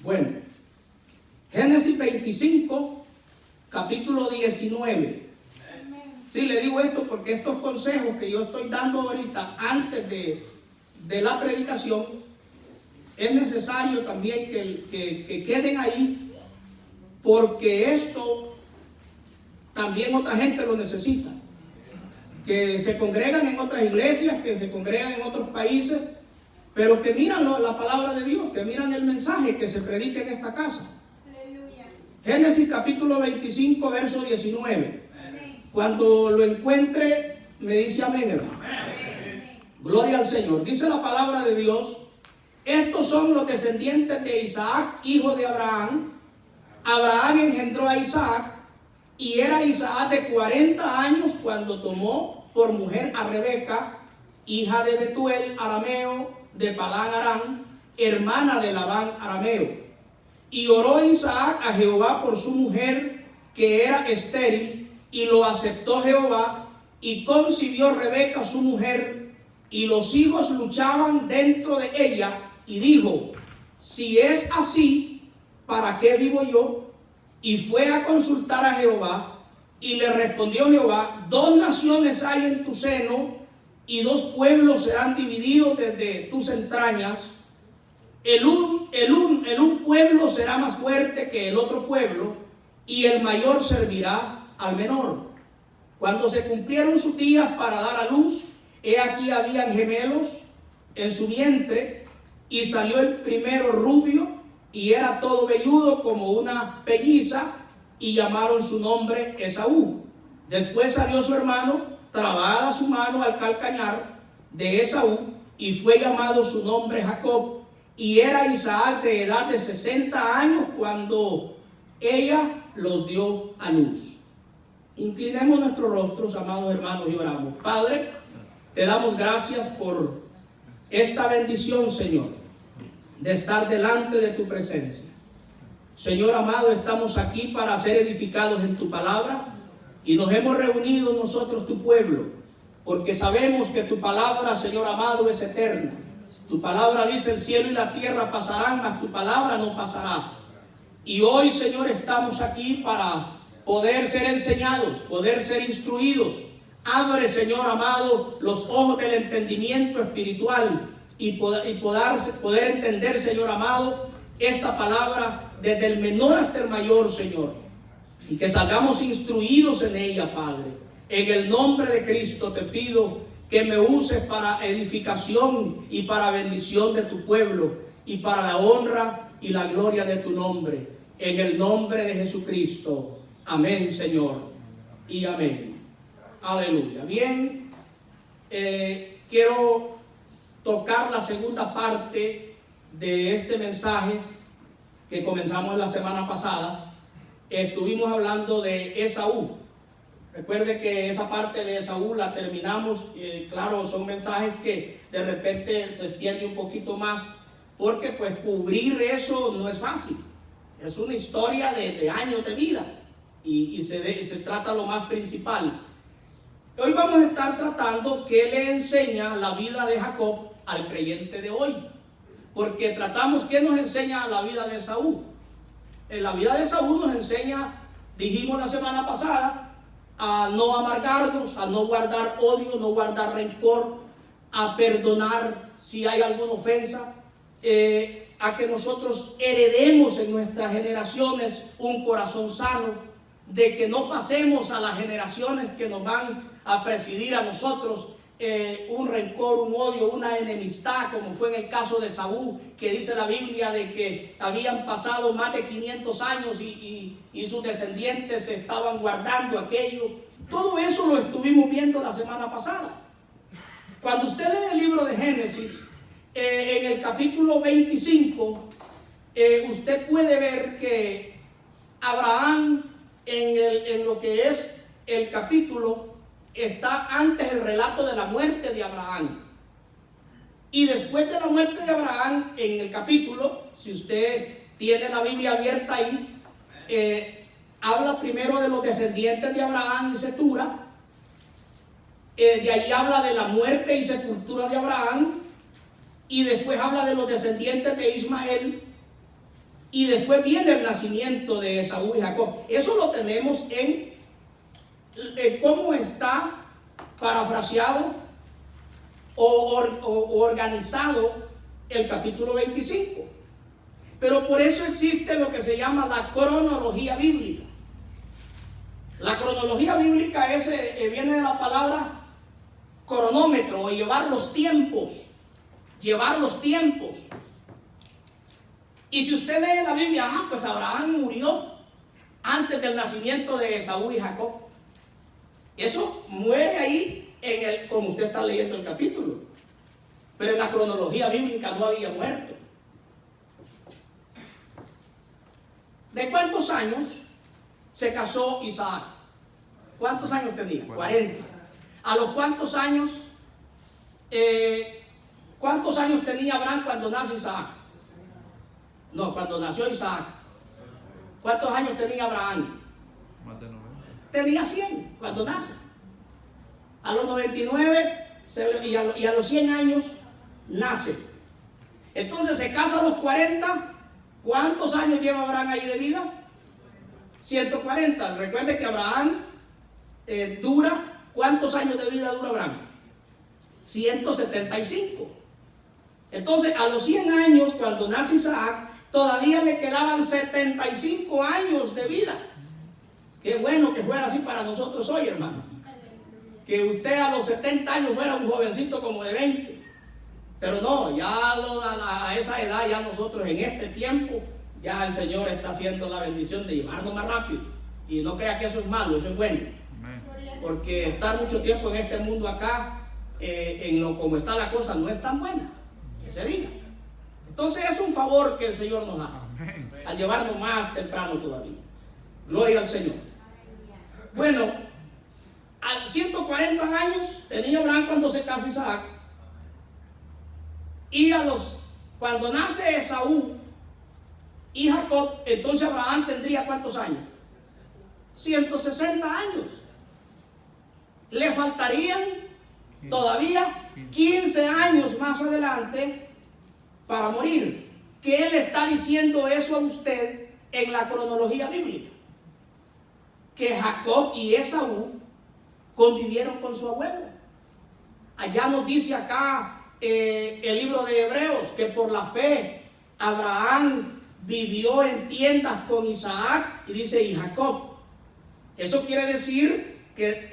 Bueno, Génesis 25, capítulo 19. Sí, le digo esto porque estos consejos que yo estoy dando ahorita antes de la predicación, es necesario también que queden ahí, porque esto también otra gente lo necesita, que se congregan en otras iglesias, que se congregan en otros países, pero que miran la palabra de Dios, que miran el mensaje que se predica en esta casa. Aleluya. Génesis capítulo 25, verso 19. Amén. Cuando lo encuentre, me dice amén, hermano. Amén. Gloria al Señor. Dice la palabra de Dios: estos son los descendientes de Isaac, hijo de Abraham. Abraham engendró a Isaac, y era Isaac de 40 años cuando tomó por mujer a Rebeca, hija de Betuel arameo, de Padán Aram, hermana de Labán arameo. Y oró Isaac a Jehová por su mujer, que era estéril, y lo aceptó Jehová, y concibió Rebeca su mujer, y los hijos luchaban dentro de ella, y dijo: si es así, ¿para qué vivo yo? Y fue a consultar a Jehová, y le respondió Jehová: 2 naciones hay en tu seno, y 2 pueblos serán divididos desde tus entrañas. El un pueblo será más fuerte que el otro pueblo, y el mayor servirá al menor. Cuando se cumplieron sus días para dar a luz, he aquí habían gemelos en su vientre, y salió el primero rubio, y era todo velludo como una pelliza, y llamaron su nombre Esaú. Después salió su hermano, trabada su mano al calcañar de Esaú, y fue llamado su nombre Jacob. Y era Isaac de edad de 60 años cuando ella los dio a luz. Inclinemos nuestros rostros, amados hermanos, y oramos. Padre, te damos gracias por esta bendición, Señor, de estar delante de tu presencia. Señor amado, estamos aquí para ser edificados en tu palabra, y nos hemos reunido nosotros, tu pueblo, porque sabemos que tu palabra, Señor amado, es eterna. Tu palabra dice: el cielo y la tierra pasarán, mas tu palabra no pasará. Y hoy, Señor, estamos aquí para poder ser enseñados, poder ser instruidos. Abre, Señor amado, los ojos del entendimiento espiritual, y poder entender, Señor amado, esta palabra desde el menor hasta el mayor, Señor, y que salgamos instruidos en ella, Padre. En el nombre de Cristo te pido que me uses para edificación y para bendición de tu pueblo, y para la honra y la gloria de tu nombre, en el nombre de Jesucristo. Amén, Señor, y amén. Aleluya. Bien, quiero tocar la segunda parte de este mensaje que comenzamos la semana pasada. Estuvimos hablando de Esaú. Recuerde que esa parte de Esaú la terminamos. Claro, son mensajes que de repente se extiende un poquito más, porque pues cubrir eso no es fácil. Es una historia de años de vida, y se trata lo más principal. Hoy vamos a estar tratando qué le enseña la vida de Jacob al creyente de hoy, porque tratamos qué nos enseña la vida de Esaú. En la vida de Esaú nos enseña, dijimos la semana pasada, a no amargarnos, a no guardar odio, no guardar rencor, a perdonar si hay alguna ofensa, a que nosotros heredemos en nuestras generaciones un corazón sano, de que no pasemos a las generaciones que nos van a presidir a nosotros un rencor, un odio, una enemistad, como fue en el caso de Esaú, que dice la Biblia de que habían pasado más de 500 años y sus descendientes estaban guardando aquello. Todo eso lo estuvimos viendo la semana pasada. Cuando usted lee el libro de Génesis, en el capítulo 25, usted puede ver que Abraham, en lo que es el capítulo, está antes el relato de la muerte de Abraham. Y después de la muerte de Abraham, en el capítulo, si usted tiene la Biblia abierta ahí, habla primero de los descendientes de Abraham y Setura. De ahí habla de la muerte y sepultura de Abraham. Y después habla de los descendientes de Ismael. Y después viene el nacimiento de Esaú y Jacob. Eso lo tenemos en cómo está parafraseado o organizado el capítulo 25. Pero por eso existe lo que se llama la cronología bíblica. La cronología bíblica viene de la palabra cronómetro, o llevar los tiempos. Llevar los tiempos. Y si usted lee la Biblia, pues Abraham murió antes del nacimiento de Esaú y Jacob. Eso muere ahí como usted está leyendo el capítulo. Pero en la cronología bíblica no había muerto. ¿De cuántos años se casó Isaac? ¿Cuántos años tenía? 40. ¿A los cuántos años tenía Abraham cuando nace Isaac? No, cuando nació Isaac. ¿Cuántos años tenía Abraham? Más de 90. Tenía 100 cuando nace. A los 99 y a los 100 años nace. Entonces se casa a los 40. ¿Cuántos años lleva Abraham ahí de vida? 140. Recuerde que Abraham dura. ¿Cuántos años de vida dura Abraham? 175. Entonces a los 100 años, cuando nace Isaac, todavía le quedaban 75 años de vida. Qué bueno que fuera así para nosotros hoy, hermano. Que usted a los 70 años fuera un jovencito como de 20. Pero no, ya a esa edad, ya nosotros en este tiempo, ya el Señor está haciendo la bendición de llevarnos más rápido. Y no crea que eso es malo, eso es bueno. Porque estar mucho tiempo en este mundo acá, como está la cosa, no es tan buena, que se diga. Entonces es un favor que el Señor nos hace, al llevarnos más temprano todavía. Gloria al Señor. Bueno, a 140 años tenía Abraham cuando se casa Isaac. Y cuando nace Esaú y Jacob, entonces Abraham tendría ¿cuántos años? 160 años. Le faltarían todavía 15 años más adelante para morir. ¿Qué le está diciendo eso a usted en la cronología bíblica? Que Jacob y Esaú convivieron con su abuelo. Allá nos dice acá el libro de Hebreos que por la fe Abraham vivió en tiendas con Isaac y dice y Jacob. Eso quiere decir que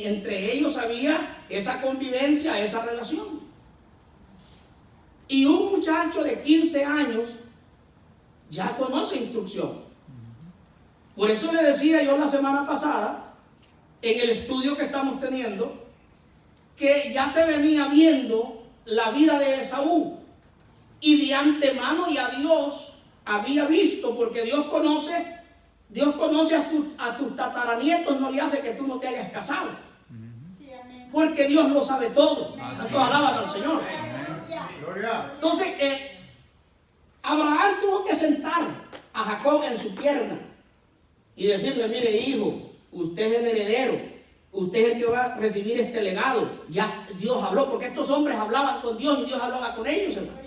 entre ellos había esa convivencia, esa relación. Y un muchacho de 15 años ya conoce instrucción. Por eso le decía yo la semana pasada, en el estudio que estamos teniendo, que ya se venía viendo la vida de Esaú. Y de antemano ya Dios había visto, porque Dios conoce a tus tataranietos, no le hace que tú no te hayas casado. Porque Dios lo sabe todo. Tanto alaban al Señor. Entonces, Abraham tuvo que sentar a Jacob en su pierna y decirle, mire hijo, usted es el heredero, usted es el que va a recibir este legado. Ya Dios habló, porque estos hombres hablaban con Dios y Dios hablaba con ellos, hermano.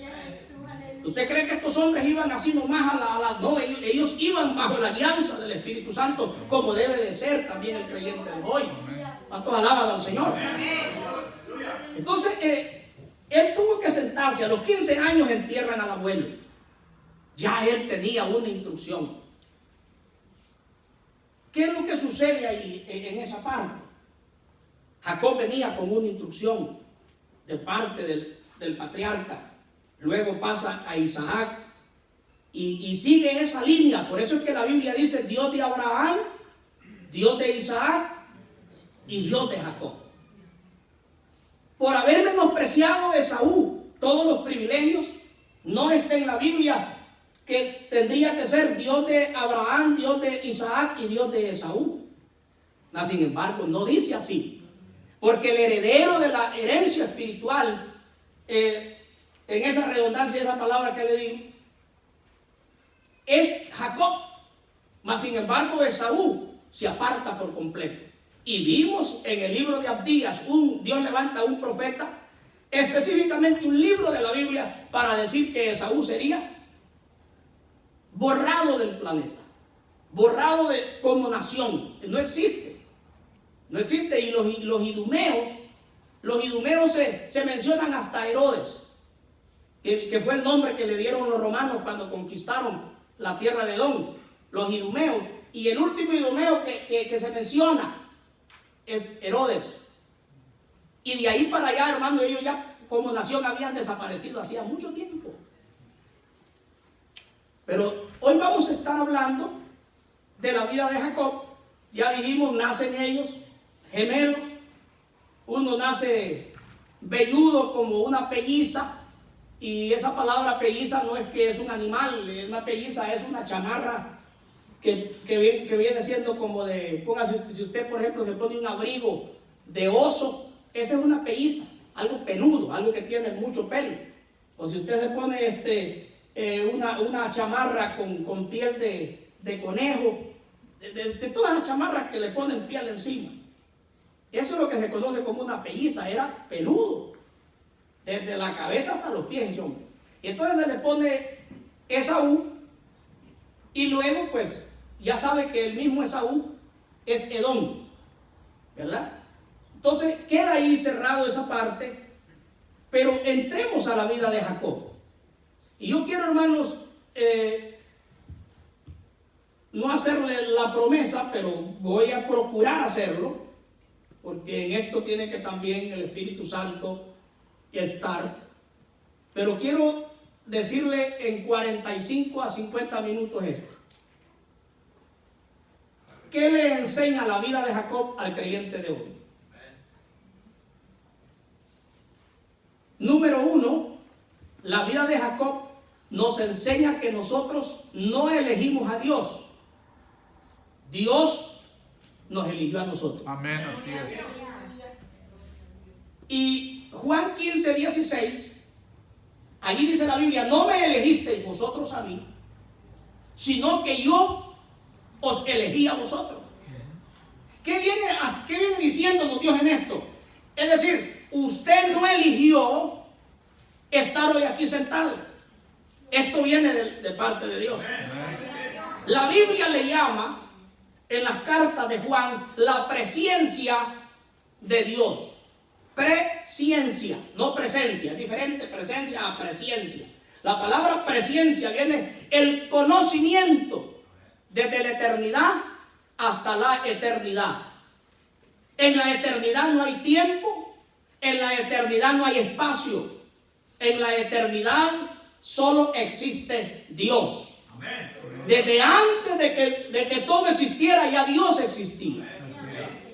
¿Usted cree que estos hombres iban así nomás no, ellos iban bajo la alianza del Espíritu Santo, como debe de ser también el creyente de hoy? ¿Cuántos alaban al Señor? Entonces, él tuvo que sentarse. A los 15 años entierran al abuelo. Ya él tenía una instrucción. ¿Qué es lo que sucede ahí en esa parte? Jacob venía con una instrucción de parte del patriarca. Luego pasa a Isaac y sigue esa línea. Por eso es que la Biblia dice Dios de Abraham, Dios de Isaac y Dios de Jacob. Por haber menospreciado a Esaú todos los privilegios, no está en la Biblia que tendría que ser Dios de Abraham, Dios de Isaac y Dios de Esaú. Sin embargo, no dice así, porque el heredero de la herencia espiritual, en esa redundancia, esa palabra que le digo, es Jacob. Sin embargo, Esaú se aparta por completo. Y vimos en el libro de Abdías, Dios levanta un profeta, específicamente un libro de la Biblia, para decir que Esaú sería borrado del planeta, borrado como nación. No existe. No existe. Y los idumeos se mencionan hasta Herodes, que fue el nombre que le dieron los romanos cuando conquistaron la tierra de Edom. Los idumeos. Y el último idumeo que se menciona es Herodes. Y de ahí para allá, hermano, ellos ya como nación habían desaparecido hacía mucho tiempo. Pero hoy vamos a estar hablando de la vida de Jacob. Ya dijimos, nacen ellos gemelos. Uno nace velludo como una pelliza. Y esa palabra pelliza no es que es un animal, es una pelliza, es una chamarra que viene siendo como de, póngase, si usted por ejemplo se pone un abrigo de oso, esa es una pelliza, algo peludo, algo que tiene mucho pelo. O si usted se pone una chamarra con piel de conejo, de todas las chamarras que le ponen piel encima. Eso es lo que se conoce como una pelliza, era peludo, desde la cabeza hasta los pies ese hombre. Y entonces se le pone Esaú, y luego pues ya sabe que el mismo Esaú es Edom, ¿verdad? Entonces queda ahí cerrado esa parte, pero entremos a la vida de Jacob. Y yo quiero, hermanos, no hacerle la promesa, pero voy a procurar hacerlo, porque en esto tiene que también el Espíritu Santo estar. Pero quiero decirle en 45 a 50 minutos esto. ¿Qué le enseña la vida de Jacob al creyente de hoy? Número 1, la vida de Jacob nos enseña que nosotros no elegimos a Dios. Dios nos eligió a nosotros. Amén, así es. Y Juan 15, 16, allí dice la Biblia, no me elegisteis vosotros a mí, sino que yo os elegí a vosotros. ¿Qué viene diciéndonos Dios en esto? Es decir, usted no eligió estar hoy aquí sentado. Esto viene de parte de Dios. La Biblia le llama en las cartas de Juan la presciencia de Dios. Presciencia, no presencia, es diferente presencia a presciencia. La palabra presciencia viene el conocimiento desde la eternidad hasta la eternidad. En la eternidad no hay tiempo, en la eternidad no hay espacio, en la eternidad solo existe Dios. Desde antes de que todo existiera, ya Dios existía.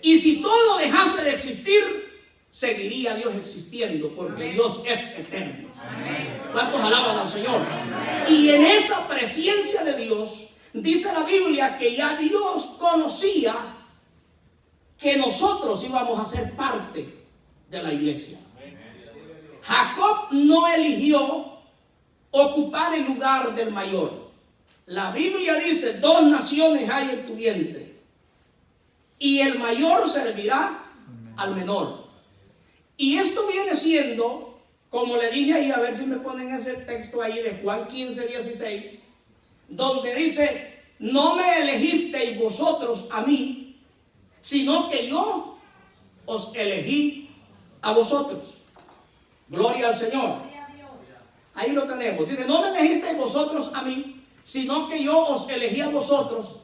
Y si todo dejase de existir, seguiría Dios existiendo, porque Dios es eterno. ¿Cuántos alaban al Señor? Y en esa presencia de Dios, dice la Biblia que ya Dios conocía que nosotros íbamos a ser parte de la iglesia. Jacob no eligió ocupar el lugar del mayor. La Biblia dice, 2 naciones hay en tu vientre, y el mayor servirá al menor. Y esto viene siendo, como le dije ahí, a ver si me ponen ese texto ahí de Juan 15, 16, donde dice, no me elegisteis vosotros a mí, sino que yo os elegí a vosotros. Gloria al Señor. Ahí lo tenemos. Dice, no me elegisteis vosotros a mí, sino que yo os elegí a vosotros,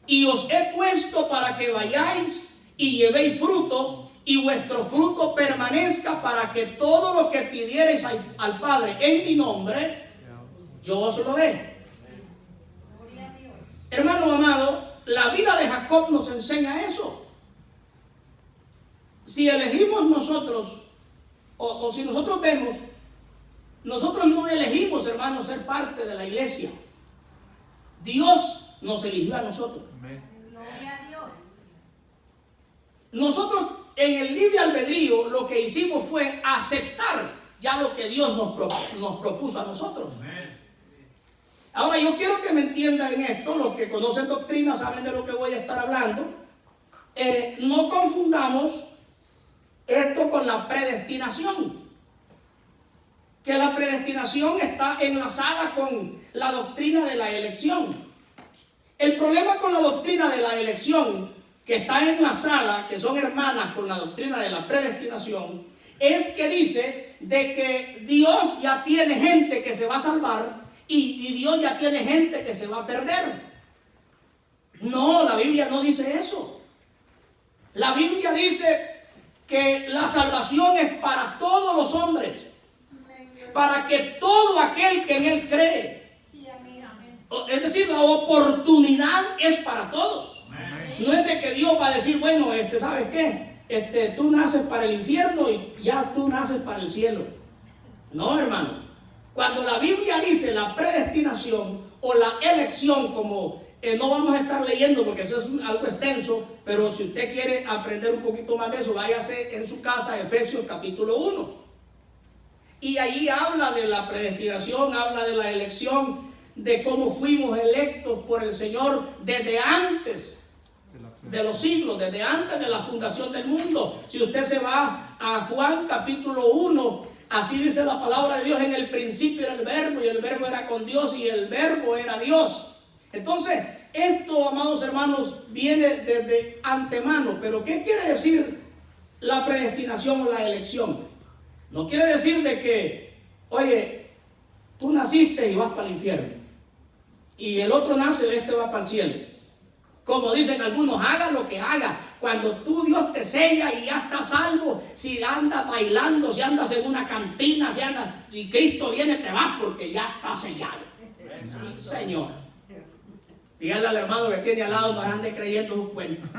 y os he puesto para que vayáis y llevéis fruto, y vuestro fruto permanezca, para que todo lo que pidierais al Padre en mi nombre, yo os lo dé. Hermano amado, la vida de Jacob nos enseña eso. Si elegimos nosotros, o si nosotros vemos, nosotros no elegimos, hermanos, ser parte de la iglesia. Dios nos eligió a nosotros. Gloria a Dios. Nosotros en el libre albedrío lo que hicimos fue aceptar ya lo que Dios nos propuso a nosotros. Ahora yo quiero que me entiendan en esto, los que conocen doctrina saben de lo que voy a estar hablando. No confundamos esto con la predestinación. que la predestinación está enlazada con la doctrina de la elección. El problema con la doctrina de la elección, que está enlazada, que son hermanas con la doctrina de la predestinación, es que dice de que Dios ya tiene gente que se va a salvar y Dios ya tiene gente que se va a perder. No, la Biblia no dice eso. La Biblia dice que la salvación es para todos los hombres, para que todo aquel que en Él cree. Es decir, la oportunidad es para todos. No es de que Dios va a decir, bueno, ¿sabes qué? Tú naces para el infierno y ya tú naces para el cielo. No, hermano. Cuando la Biblia dice la predestinación o la elección, como no vamos a estar leyendo porque eso es algo extenso, pero si usted quiere aprender un poquito más de eso, váyase en su casa a Efesios capítulo 1. Y ahí habla de la predestinación, habla de la elección, de cómo fuimos electos por el Señor desde antes de los siglos, desde antes de la fundación del mundo. Si usted se va a Juan capítulo 1, así dice la palabra de Dios: en el principio era el verbo y el verbo era con Dios y el verbo era Dios. Entonces, esto, amados hermanos, viene desde antemano. Pero ¿qué quiere decir la predestinación o la elección? No quiere decir de que, oye, tú naciste y vas para el infierno, y el otro nace y va para el cielo. Como dicen algunos, haga lo que haga. Cuando Dios te sella y ya estás salvo, si andas bailando, si andas en una cantina, si andas y Cristo viene, te vas porque ya está sellado. Sí, Señor. Dígale al hermano que tiene al lado, no ande creyendo sus cuentos.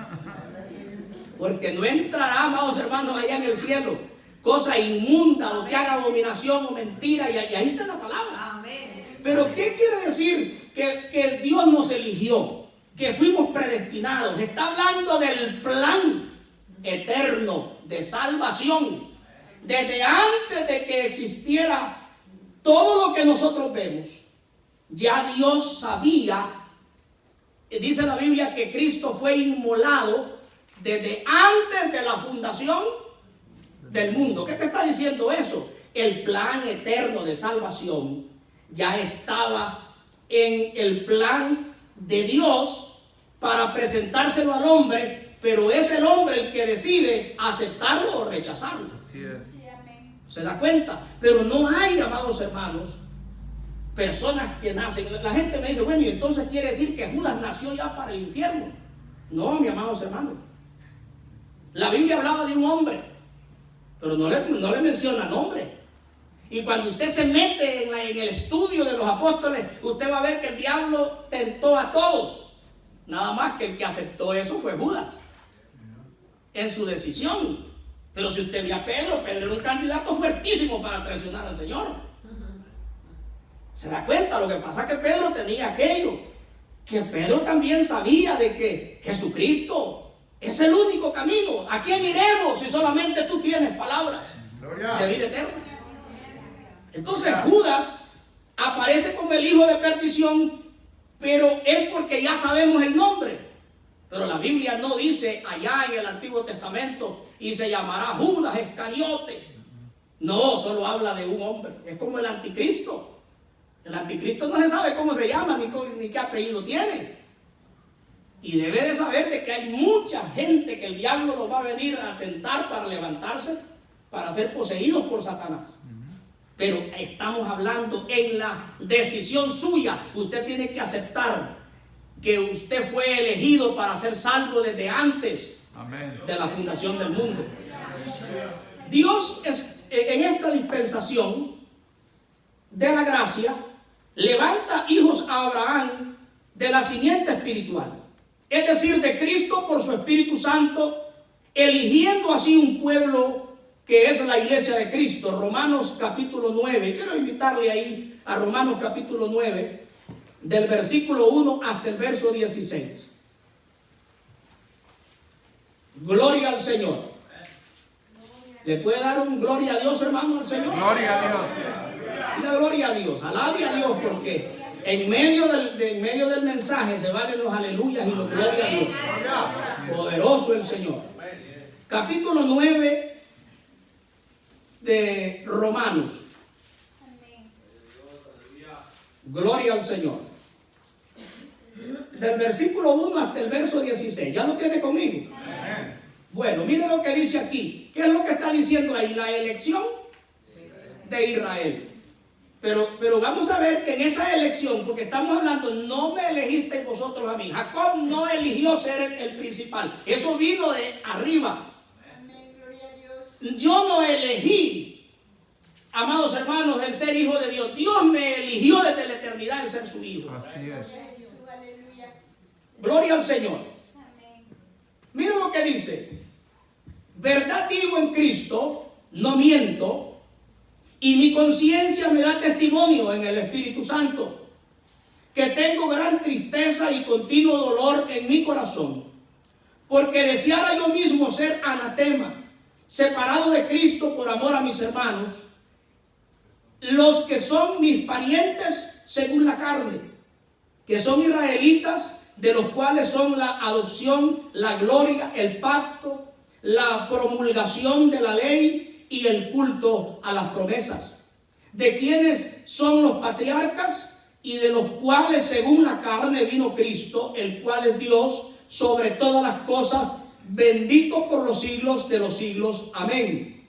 Porque no entrará, amados hermanos, allá en el cielo cosa inmunda o que haga abominación o mentira. Y ahí está la palabra. Amén. Pero ¿qué quiere decir? Que Dios nos eligió, que fuimos predestinados. Está hablando del plan eterno de salvación. Desde antes de que existiera todo lo que nosotros vemos, ya Dios sabía. Dice la Biblia que Cristo fue inmolado desde antes de la fundación del mundo. ¿Qué te está diciendo eso? El plan eterno de salvación ya estaba en el plan de Dios para presentárselo al hombre, pero es el hombre el que decide aceptarlo o rechazarlo. Así es. ¿Se da cuenta? Pero no hay, amados hermanos, personas que nacen. La gente me dice, bueno, y entonces quiere decir que Judas nació ya para el infierno. No, mis amados hermanos. La Biblia hablaba de un hombre, pero no le menciona nombre. Y cuando usted se mete en el estudio de los apóstoles, usted va a ver que el diablo tentó a todos. Nada más que el que aceptó eso fue Judas, en su decisión. Pero si usted ve a Pedro era un candidato fuertísimo para traicionar al Señor. ¿Se da cuenta? Lo que pasa es que Pedro tenía aquello, que Pedro también sabía de que Jesucristo es el único camino. ¿A quién iremos si solamente tú tienes palabras de vida eterna? Entonces Judas aparece como el hijo de perdición, pero es porque ya sabemos el nombre. Pero la Biblia no dice allá en el Antiguo Testamento, y se llamará Judas Iscariote. No, solo habla de un hombre. Es como el anticristo. El anticristo no se sabe cómo se llama ni qué apellido tiene. Y debe de saber de que hay mucha gente que el diablo nos va a venir a tentar para levantarse, para ser poseídos por Satanás. Pero estamos hablando en la decisión suya. Usted tiene que aceptar que usted fue elegido para ser salvo desde antes de la fundación del mundo. Dios en esta dispensación de la gracia levanta hijos a Abraham de la simiente espiritual, es decir, de Cristo por su Espíritu Santo, eligiendo así un pueblo que es la iglesia de Cristo. Romanos capítulo 9, quiero invitarle ahí a Romanos capítulo 9, del versículo 1 hasta el verso 16. Gloria al Señor. ¿Le puede dar un gloria a Dios, hermano, al Señor? Gloria a Dios. Una gloria a Dios, alabe a Dios, porque en medio del mensaje se valen los aleluyas y los gloria a Dios. Poderoso el Señor. Capítulo 9 de Romanos. Gloria al Señor. Del versículo 1 hasta el verso 16. ¿Ya lo tiene conmigo? Amén. Bueno, mire lo que dice aquí. ¿Qué es lo que está diciendo ahí? La elección de Israel. Pero vamos a ver que en esa elección, porque estamos hablando, no me elegisteis vosotros a mí. Jacob no eligió ser el principal. Eso vino de arriba. Amén, gloria a Dios. Yo no elegí, amados hermanos, el ser hijo de Dios. Dios me eligió desde la eternidad el ser su hijo. Así es. Aleluya. Gloria al Señor. Amén. Mira lo que dice. Verdad digo en Cristo, no miento. Y mi conciencia me da testimonio en el Espíritu Santo, que tengo gran tristeza y continuo dolor en mi corazón, porque deseara yo mismo ser anatema, separado de Cristo por amor a mis hermanos, los que son mis parientes según la carne, que son israelitas, de los cuales son la adopción, la gloria, el pacto, la promulgación de la ley y el culto a las promesas, de quienes son los patriarcas y de los cuales según la carne vino Cristo, el cual es Dios sobre todas las cosas, bendito por los siglos de los siglos. Amén.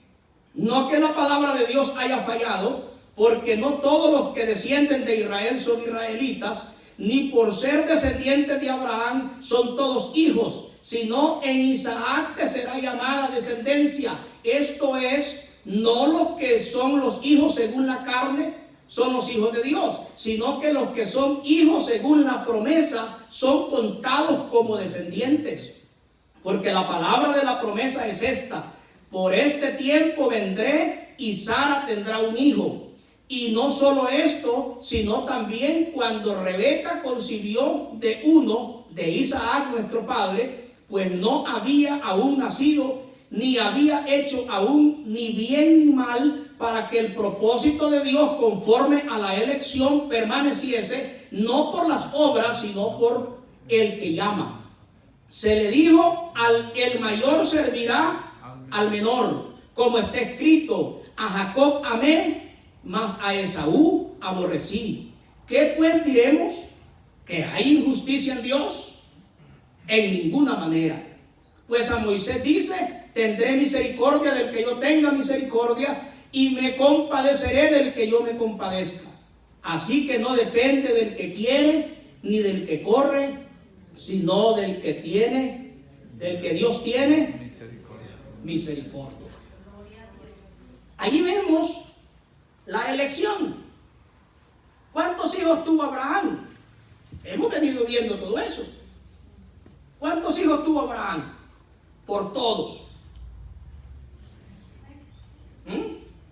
No que la palabra de Dios haya fallado, porque no todos los que descienden de Israel son israelitas, ni por ser descendientes de Abraham son todos hijos, sino en Isaac te será llamada descendencia. Esto es, no los que son los hijos según la carne son los hijos de Dios, sino que los que son hijos según la promesa son contados como descendientes. Porque la palabra de la promesa es esta: por este tiempo vendré y Sara tendrá un hijo. Y no solo esto, sino también cuando Rebeca concibió de uno, de Isaac nuestro padre, pues no había aún nacido, ni había hecho aún ni bien ni mal, para que el propósito de Dios conforme a la elección permaneciese, no por las obras, sino por el que llama. Se le dijo, el mayor servirá al menor, como está escrito: a Jacob amé, mas a Esaú aborrecí. ¿Qué pues diremos? ¿Que hay injusticia en Dios? En ninguna manera. Pues a Moisés dice: tendré misericordia del que yo tenga misericordia, y me compadeceré del que yo me compadezca. Así que no depende del que quiere ni del que corre, sino del que tiene, del que Dios tiene misericordia. Allí vemos la elección. ¿Cuántos hijos tuvo Abraham? Hemos venido viendo todo eso. ¿Cuántos hijos tuvo Abraham? Por todos.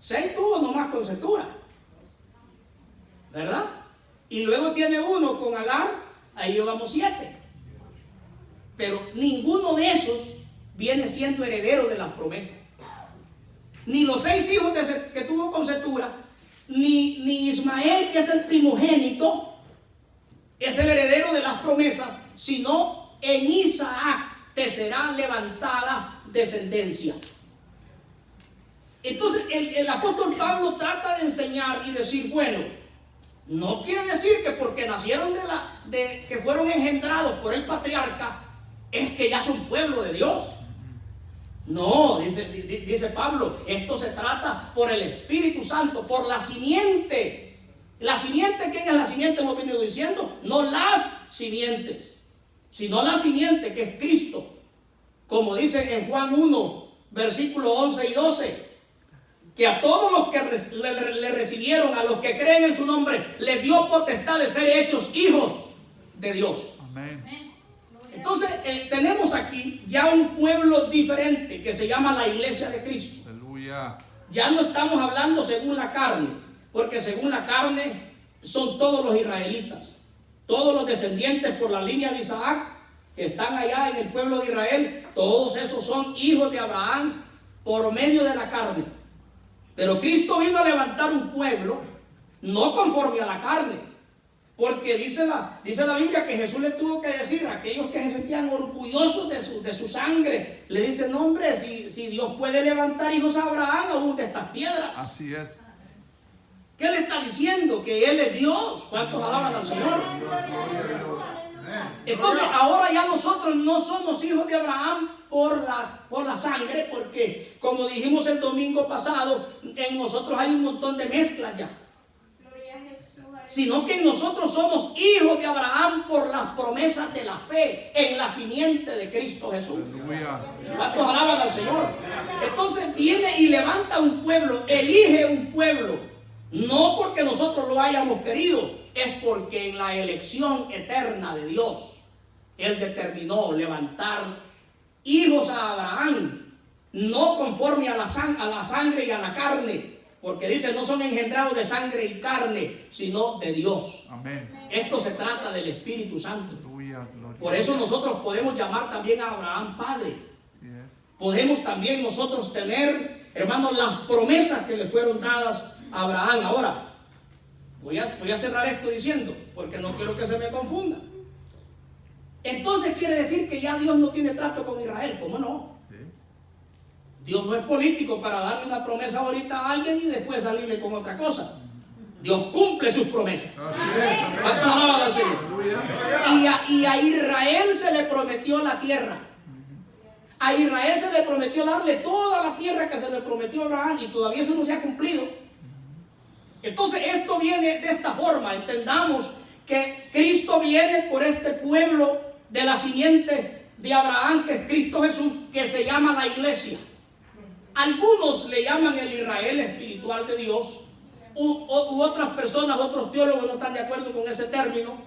6 tuvo nomás con Setura, ¿verdad? Y luego tiene uno con Agar, ahí llevamos 7. Pero ninguno de esos viene siendo heredero de las promesas. Ni los 6 hijos que tuvo con Setura, ni Ismael, que es el primogénito, es el heredero de las promesas, sino en Isaac te será levantada descendencia. Entonces el apóstol Pablo trata de enseñar y decir, bueno, no quiere decir que porque nacieron que fueron engendrados por el patriarca, es que ya son pueblo de Dios. No, dice Pablo, esto se trata por el Espíritu Santo, por la simiente. ¿La simiente quién es la simiente? Hemos venido diciendo, no las simientes, sino la simiente que es Cristo. Como dice en Juan 1, versículos 11 y 12, que a todos los que le recibieron, a los que creen en su nombre, les dio potestad de ser hechos hijos de Dios. Amén. Entonces tenemos aquí ya un pueblo diferente que se llama la iglesia de Cristo. Aleluya. Ya no estamos hablando según la carne, porque según la carne son todos los israelitas, todos los descendientes por la línea de Isaac que están allá en el pueblo de Israel, todos esos son hijos de Abraham por medio de la carne. Pero Cristo vino a levantar un pueblo no conforme a la carne, porque dice la Biblia que Jesús le tuvo que decir a aquellos que se sentían orgullosos de su sangre, le dice, no hombre, si Dios puede levantar hijos a Abraham aún de estas piedras. Así es. ¿Qué le está diciendo? Que Él es Dios. ¿Cuántos alaban al Señor? Entonces ahora ya nosotros no somos hijos de Abraham por la sangre, porque como dijimos el domingo pasado, en nosotros hay un montón de mezclas ya. Sino que nosotros somos hijos de Abraham por las promesas de la fe en la simiente de Cristo Jesús. ¿Cuántos alaban al Señor? Entonces viene y levanta un pueblo, elige un pueblo, no porque nosotros lo hayamos querido, es porque en la elección eterna de Dios, Él determinó levantar hijos a Abraham, no conforme a la sangre y a la carne, porque dice, no son engendrados de sangre y carne, sino de Dios. Amén. Esto se trata del Espíritu Santo. Por eso nosotros podemos llamar también a Abraham Padre. Podemos también nosotros tener, hermanos, las promesas que le fueron dadas a Abraham. Ahora, voy a cerrar esto diciendo, porque no quiero que se me confunda. Entonces quiere decir que ya Dios no tiene trato con Israel. ¿Cómo no? Dios no es político para darle una promesa ahorita a alguien y después salirle con otra cosa. Dios cumple sus promesas. ¿Cuántos alaban al Señor? Y a Israel se le prometió la tierra. A Israel se le prometió darle toda la tierra que se le prometió a Abraham, y todavía eso no se ha cumplido. Entonces esto viene de esta forma. Entendamos que Cristo viene por este pueblo de la simiente de Abraham, que es Cristo Jesús, que se llama la iglesia. Algunos le llaman el Israel espiritual de Dios, u otras personas, otros teólogos no están de acuerdo con ese término,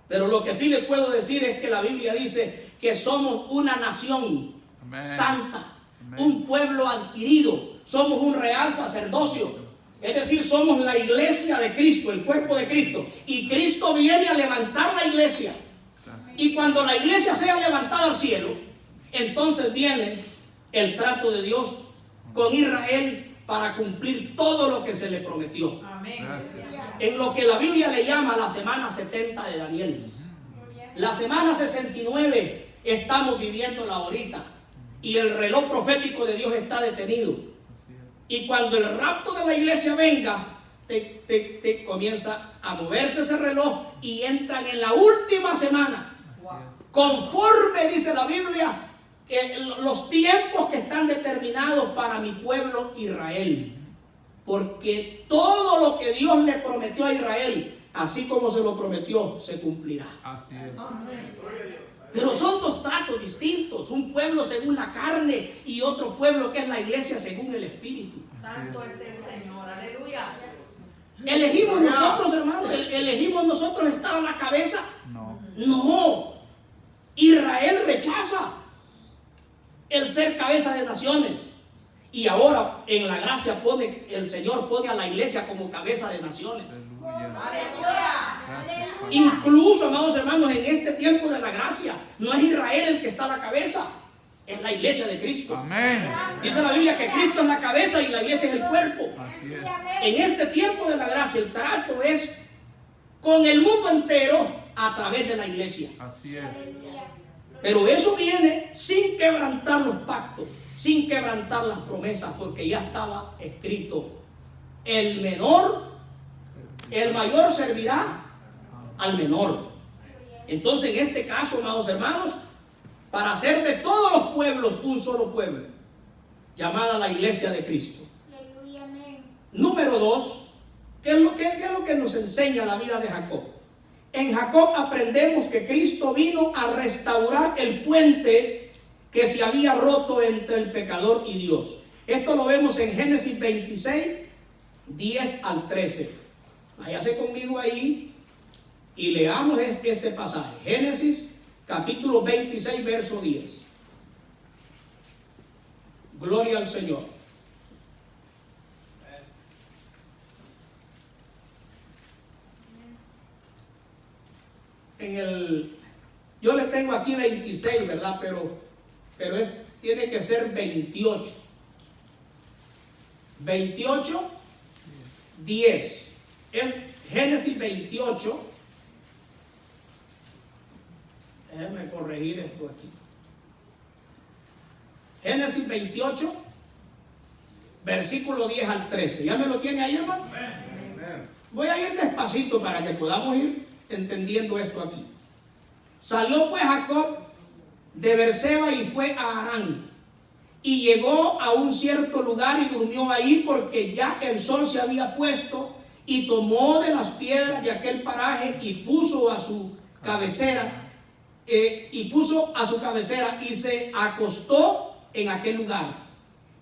pero lo que sí les puedo decir es que la Biblia dice que somos una nación santa, un pueblo adquirido, somos un real sacerdocio, es decir, somos la iglesia de Cristo, el cuerpo de Cristo, y Cristo viene a levantar la iglesia, y cuando la iglesia sea levantada al cielo, entonces viene el trato de Dios con Israel para cumplir todo lo que se le prometió. Amén. En lo que la Biblia le llama la semana 70 de Daniel. La semana 69 estamos viviéndola ahorita, y el reloj profético de Dios está detenido. Y cuando el rapto de la iglesia venga, te comienza a moverse ese reloj y entran en la última semana. Conforme dice la Biblia, los tiempos que están determinados para mi pueblo Israel, porque todo lo que Dios le prometió a Israel, así como se lo prometió, se cumplirá. Así es. Pero son dos tratos distintos, un pueblo según la carne y otro pueblo que es la iglesia según el Espíritu. Santo es el Señor, aleluya. ¿Elegimos nosotros, hermanos? ¿Elegimos nosotros estar a la cabeza? No. Israel rechaza el ser cabeza de naciones, y ahora en la gracia el Señor pone a la iglesia como cabeza de naciones. Incluso, amados hermanos, en este tiempo de la gracia no es Israel el que está a la cabeza, es la iglesia de Cristo. Amén. Dice la Biblia que Cristo es la cabeza y la iglesia es el cuerpo. Así es. En este tiempo de la gracia el trato es con el mundo entero a través de la iglesia. Así es. Pero eso viene sin quebrantar los pactos, sin quebrantar las promesas, porque ya estaba escrito: el mayor servirá al menor. Entonces, en este caso, amados hermanos, para hacer de todos los pueblos un solo pueblo, llamada la iglesia de Cristo. Número 2, ¿qué es lo que nos enseña la vida de Jacob? En Jacob aprendemos que Cristo vino a restaurar el puente que se había roto entre el pecador y Dios. Esto lo vemos en Génesis 26, 10 al 13. Váyase conmigo ahí y leamos este pasaje. Génesis capítulo 26, verso 10. Gloria al Señor. Yo le tengo aquí 26, ¿verdad? Pero tiene que ser 28. 28, 10. Es Génesis 28. Déjenme corregir esto aquí. Génesis 28, versículo 10 al 13. ¿Ya me lo tiene ahí, hermano? Voy a ir despacito para que podamos ir entendiendo esto aquí. Salió pues Jacob de Beerseba y fue a Harán. Y llegó a un cierto lugar y durmió ahí porque ya el sol se había puesto. Y tomó de las piedras de aquel paraje y puso a su cabecera. Y se acostó en aquel lugar.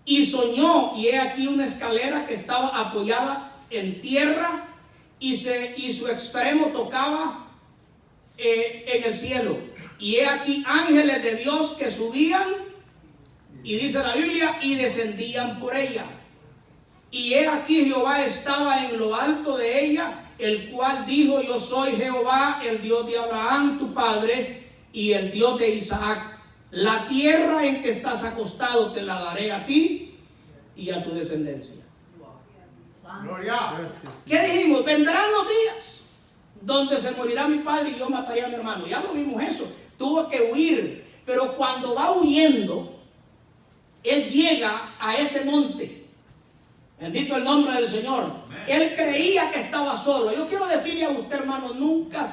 Y soñó, y he aquí una escalera que estaba apoyada en tierra y su extremo tocaba en el cielo. Y he aquí ángeles de Dios que subían, y dice la Biblia, y descendían por ella. Y he aquí Jehová estaba en lo alto de ella, el cual dijo: yo soy Jehová, el Dios de Abraham tu padre y el Dios de Isaac. La tierra en que estás acostado te la daré a ti y a tu descendencia. ¿Qué dijimos? Vendrán los días donde se morirá mi padre y yo mataré a mi hermano. Ya lo vimos eso. Tuvo que huir. Pero cuando va huyendo, él llega a ese monte. Bendito el nombre del Señor. Él creía que estaba solo. Yo quiero decirle a usted, hermano, nunca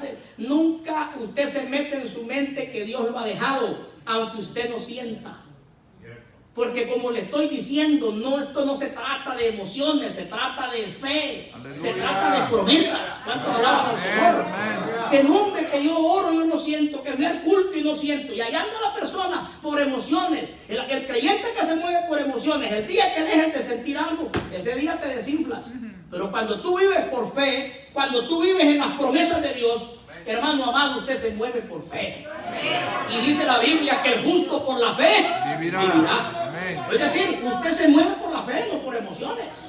usted se mete en su mente que Dios lo ha dejado, aunque usted no sienta. Porque como le estoy diciendo, esto no se trata de emociones, se trata de fe. Aleluya. Se trata de promesas. ¿Cuántos alaban al Señor? Que no, hombre, que yo oro y yo no siento, que voy al culto y no siento. Y allá anda la persona por emociones. El creyente que se mueve por emociones, el día que dejes de sentir algo, ese día te desinflas. Pero cuando tú vives por fe, cuando tú vives en las promesas de Dios, hermano amado, usted se mueve por fe. Y dice la Biblia que el justo por la fe vivirá. Es decir, usted se mueve por la fe, no por emociones.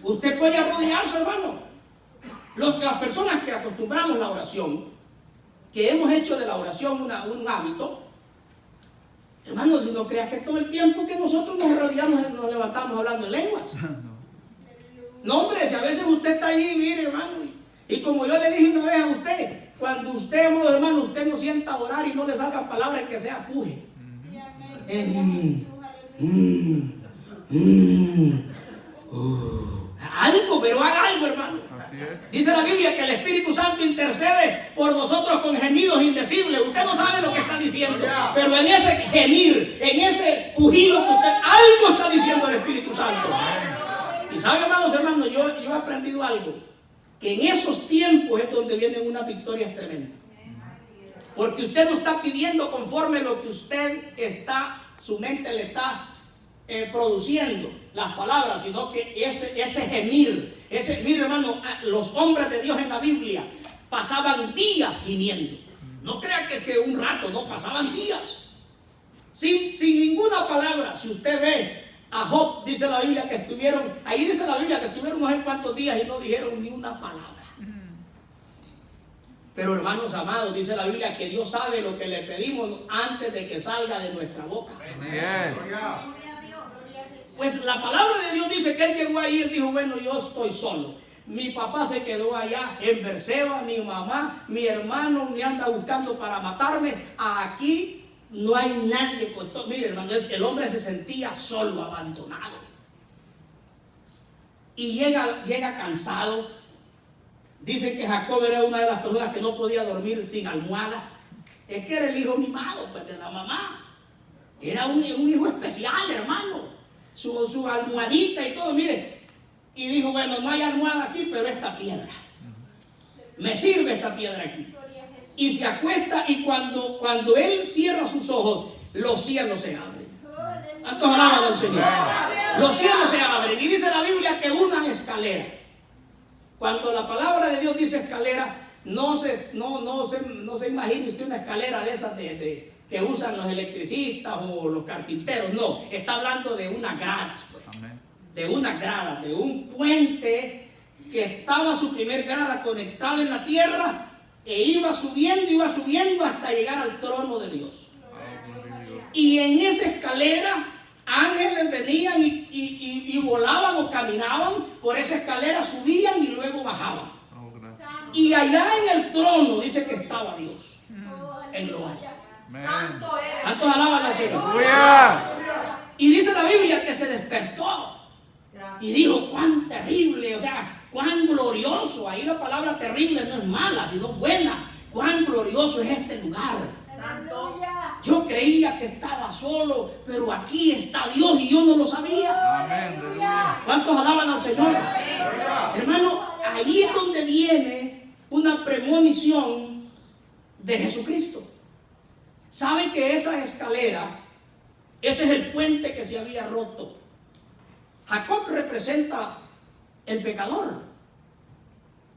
Usted puede arrodillarse, hermano. Las personas que acostumbramos la oración, que hemos hecho de la oración un hábito, hermano, si no creas que todo el tiempo que nosotros nos arrodillamos nos levantamos hablando en lenguas. No, hombre, si a veces usted está ahí, mire, hermano, y como yo le dije una vez a usted, cuando usted, amado hermano, usted no sienta orar y no le salgan palabras que sea puje. Algo, pero haga algo, hermano. Dice la Biblia que el Espíritu Santo intercede por nosotros con gemidos indecibles. Usted no sabe lo que está diciendo, pero en ese gemir, en ese pujido que usted, algo está diciendo el Espíritu Santo. Y sabe, amados hermanos, yo he aprendido algo, que en esos tiempos es donde vienen unas victorias tremendas. Porque usted no está pidiendo conforme a lo que usted su mente le está produciendo las palabras, sino que ese gemir, mire, hermano, los hombres de Dios en la Biblia pasaban días gimiendo. No crea que un rato, no, pasaban días sin ninguna palabra. Si usted ve a Job, dice la Biblia que estuvieron no sé cuántos días y no dijeron ni una palabra. Pero, hermanos amados, dice la Biblia que Dios sabe lo que le pedimos antes de que salga de nuestra boca. Pues la palabra de Dios dice que él llegó ahí, él dijo: bueno, yo estoy solo. Mi papá se quedó allá en Beerseba, mi mamá, mi hermano me anda buscando para matarme. Aquí no hay nadie. Mire, hermano, el hombre se sentía solo, abandonado. Y llega cansado. Dicen que Jacob era una de las personas que no podía dormir sin almohada. Es que era el hijo mimado, pues, de la mamá. Era un hijo especial, hermano. Su almohadita y todo, mire. Y dijo: bueno, no hay almohada aquí, pero esta piedra. Me sirve esta piedra aquí. Y se acuesta, y cuando él cierra sus ojos, los cielos se abren. ¿Cuántos alaban al Señor? Los cielos se abren. Y dice la Biblia que una escalera. Cuando la palabra de Dios dice escalera, no se imagine usted una escalera de esas que usan los electricistas o los carpinteros. No, está hablando de unas gradas, pues. De unas gradas, de un puente que estaba su primer grada conectada en la tierra e iba subiendo hasta llegar al trono de Dios. Y en esa escalera ángeles venían y volaban o caminaban por esa escalera, subían y luego bajaban. Y allá en el trono dice que estaba Dios en lo alto. Santo eres. ¿Cuántos alaban al Señor? Y dice la Biblia que se despertó y dijo: cuán terrible, o sea, cuán glorioso, ahí la palabra terrible no es mala, sino buena. Cuán glorioso es este lugar. Santo. Yo creía que estaba solo, pero aquí está Dios y yo no lo sabía. Amén. ¿Cuántos alaban al Señor? Hermano, ahí es donde viene una premonición de Jesucristo. ¿Sabe que esa escalera, ese es el puente que se había roto? Jacob representa el pecador.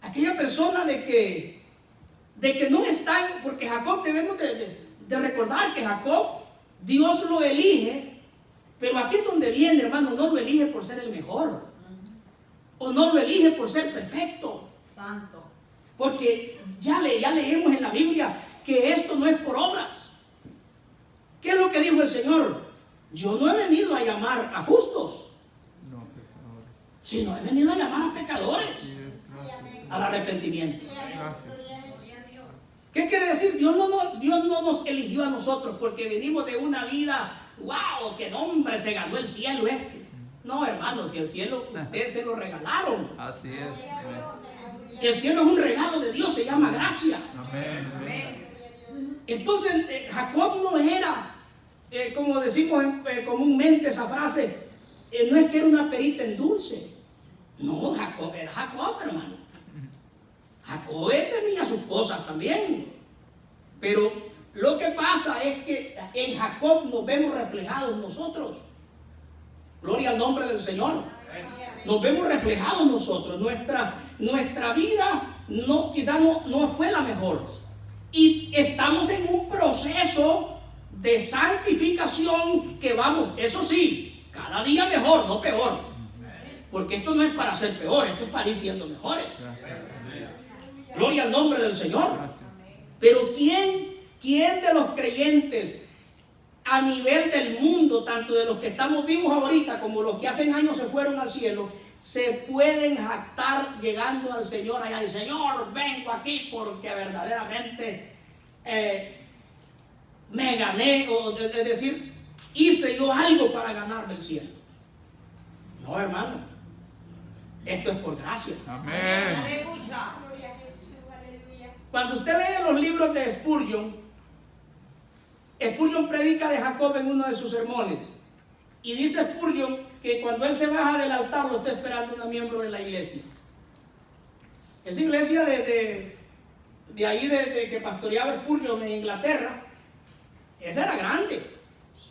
Aquella persona de que no está, porque Jacob debemos de recordar que Jacob, Dios lo elige, pero aquí es donde viene, hermano, no lo elige por ser el mejor, o no lo elige por ser perfecto, Santo. porque ya leemos en la Biblia que esto no es por obras. ¿Qué es lo que dijo el Señor? Yo no he venido a llamar a justos, No, pecadores. sino he venido a llamar a pecadores Sí, gracias. al arrepentimiento. Gracias. ¿Qué quiere decir? Dios no nos eligió a nosotros porque venimos de una vida, wow, que nombre, se ganó el cielo este. No, hermanos, si el cielo ustedes se lo regalaron. Así es. Amén. El cielo es un regalo de Dios, se llama gracia. Amén. Amén. Entonces, Jacob no era, como decimos comúnmente esa frase, no es que era una perita en dulce. No, Jacob era Jacob, hermano. Jacob tenía sus cosas también. Pero lo que pasa es que en Jacob nos vemos reflejados nosotros. Gloria al nombre del Señor. Nos vemos reflejados nosotros. Nuestra vida quizás no fue la mejor. Y estamos en un proceso de santificación que vamos, eso sí, cada día mejor, no peor. Porque esto no es para ser peor, esto es para ir siendo mejores. Gloria al nombre del Señor. Pero ¿quién de los creyentes a nivel del mundo, tanto de los que estamos vivos ahorita como los que hace años se fueron al cielo, se pueden jactar llegando al Señor allá y Señor, vengo aquí porque verdaderamente me gané, o es decir, hice yo algo para ganarme el cielo? No, hermano, esto es por gracia. Amén. Aleluya. Cuando usted lee los libros de Spurgeon predica de Jacob en uno de sus sermones. Y dice Spurgeon que cuando él se baja del altar lo está esperando una miembro de la iglesia. Esa iglesia de ahí de que pastoreaba Spurgeon en Inglaterra, esa era grande.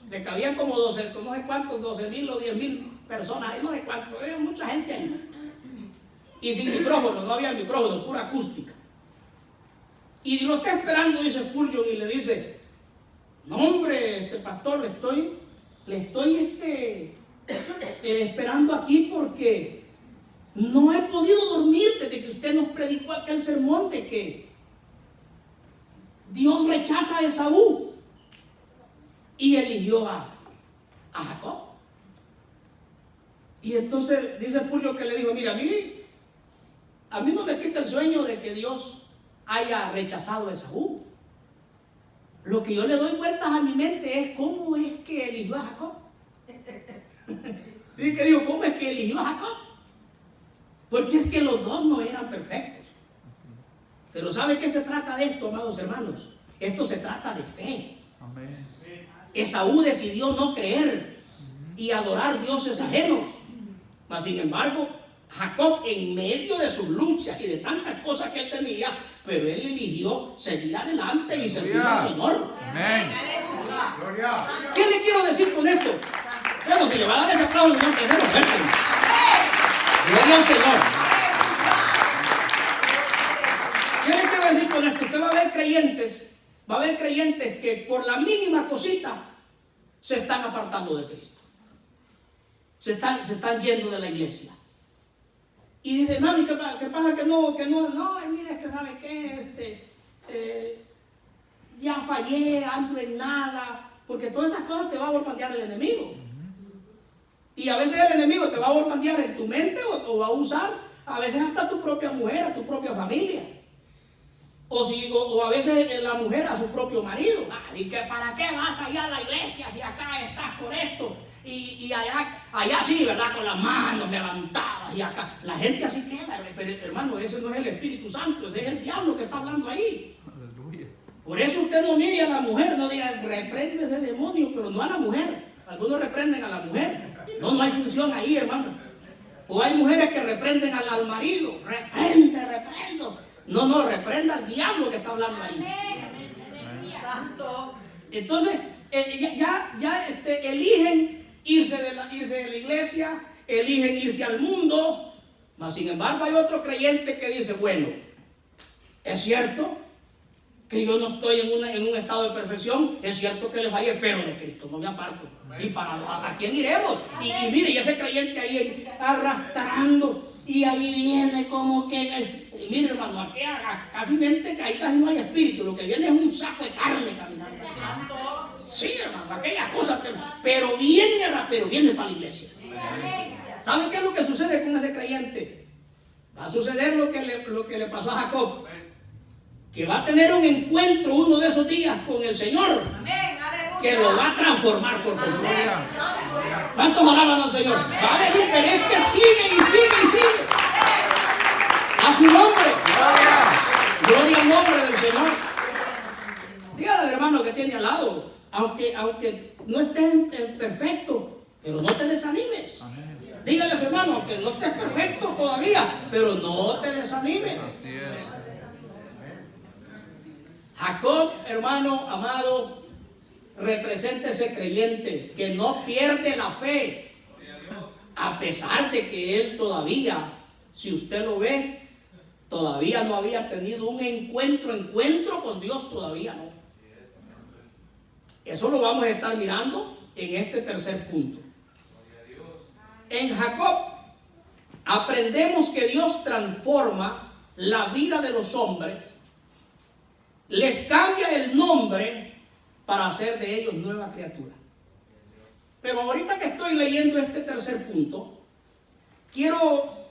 Le cabían como 12, no sé cuántos, 12,000 o 10,000 personas, ahí no sé cuánto, había mucha gente ahí. Y sin micrófono, no había micrófono, pura acústica. Y lo está esperando, dice Spurgeon, y le dice, no hombre, pastor, le estoy esperando aquí porque no he podido dormir desde que usted nos predicó aquel sermón de que Dios rechaza a Esaú y eligió a Jacob. Y entonces dice Spurgeon que le dijo, mira, a mí no me quita el sueño de que Dios haya rechazado a Esaú. Lo que yo le doy vueltas a mi mente es cómo es que eligió a Jacob. Y que digo, ¿cómo es que eligió a Jacob? Porque es que los dos no eran perfectos. Pero ¿sabe qué se trata de esto, amados hermanos? Esto se trata de fe. Amén. Esaú decidió no creer y adorar dioses ajenos. Mas sin embargo, Jacob, en medio de sus luchas y de tantas cosas que él tenía, pero él eligió seguir adelante y servir al Señor. Amén. Aleluya. Gloria. ¿Qué le quiero decir con esto? Bueno, si le va a dar ese aplauso, Señor, que se lo fuerte. Gloria al Señor. ¿Qué le quiero decir con esto? Usted va a ver creyentes que por la mínima cosita se están apartando de Cristo. Se están yendo de la iglesia. Y dice, hermano, ¿y qué pasa? No, mira, es que ¿sabe qué? Ya fallé, ando en nada. Porque todas esas cosas te va a bombardear el enemigo. Y a veces el enemigo te va a bombardear en tu mente o va a usar a veces hasta tu propia mujer, a tu propia familia. O a veces la mujer a su propio marido. Y que ¿para qué vas allá a la iglesia si acá estás con esto? Y allá sí, ¿verdad? Con las manos levantadas. Y acá, la gente así queda, pero hermano, ese no es el Espíritu Santo, ese es el diablo que está hablando ahí. Aleluya. Por eso usted no mire a la mujer, no diga, reprende ese demonio, pero no a la mujer. Algunos reprenden a la mujer. No hay función ahí, hermano. O hay mujeres que reprenden al marido. Reprendo. No, reprenda al diablo que está hablando ahí. Santo. Entonces, eligen irse de la iglesia, eligen irse al mundo. Mas sin embargo hay otro creyente que dice, bueno, es cierto que yo no estoy en un estado de perfección, es cierto que le fallé, pero de Cristo no me aparto. ¿Y ¿a quién iremos? Y mire, y ese creyente ahí arrastrando, y ahí viene como que, mire hermano, aquí casi no hay espíritu, lo que viene es un saco de carne caminando. Sí, hermano, aquella cosa, pero viene para la iglesia. ¿Saben qué es lo que sucede con ese creyente? Va a suceder lo que le pasó a Jacob, que va a tener un encuentro uno de esos días con el Señor, que lo va a transformar por completo. ¿Cuántos alaban al Señor? Va a venir, pero es que sigue. A su nombre. Gloria al nombre del Señor. Dígale al hermano que tiene al lado, aunque no estés perfecto, pero no te desanimes. Dígale a su hermano, aunque no estés perfecto todavía, pero no te desanimes. Jacob, hermano amado, representa ese creyente que no pierde la fe, a pesar de que él todavía, si usted lo ve, todavía no había tenido un encuentro con Dios, todavía no. Eso lo vamos a estar mirando en este tercer punto. En Jacob aprendemos que Dios transforma la vida de los hombres, les cambia el nombre para hacer de ellos nueva criatura. Pero ahorita que estoy leyendo este tercer punto, quiero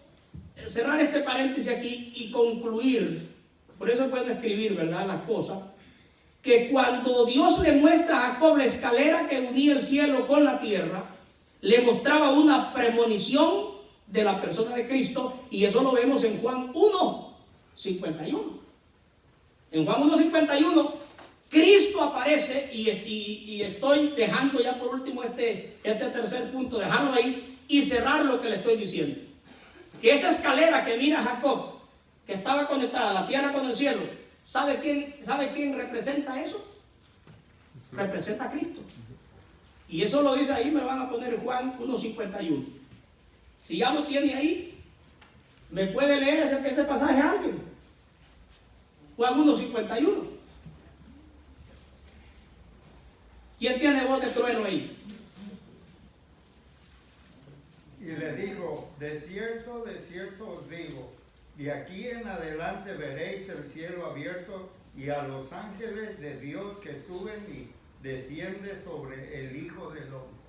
cerrar este paréntesis aquí y concluir. Por eso puedo escribir, ¿verdad?, las cosas. Que cuando Dios le muestra a Jacob la escalera que unía el cielo con la tierra, le mostraba una premonición de la persona de Cristo, y eso lo vemos en Juan 1:51. En Juan 1:51, Cristo aparece, y estoy dejando ya por último este tercer punto, dejarlo ahí y cerrar lo que le estoy diciendo. Que esa escalera que mira Jacob, que estaba conectada a la tierra con el cielo, ¿sabe quién representa eso? Representa a Cristo. Y eso lo dice ahí, me van a poner Juan 1:51. Si ya lo tiene ahí, ¿me puede leer ese pasaje a alguien? Juan 1:51. ¿Quién tiene voz de trueno ahí? Y le dijo, de cierto os digo, de aquí en adelante veréis el cielo abierto y a los ángeles de Dios que suben y descienden sobre el Hijo del Hombre.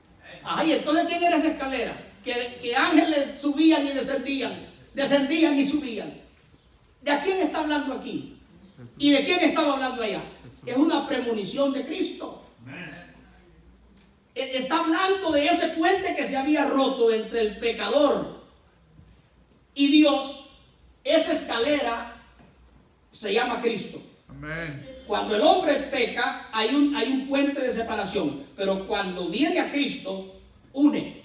Ay, entonces ¿quién era esa escalera? Que ángeles subían y descendían y subían. ¿De quién está hablando aquí? ¿Y de quién estaba hablando allá? Es una premonición de Cristo. Está hablando de ese puente que se había roto entre el pecador y Dios. Esa escalera se llama Cristo. Amén. Cuando el hombre peca, hay un puente de separación. Pero cuando viene a Cristo, une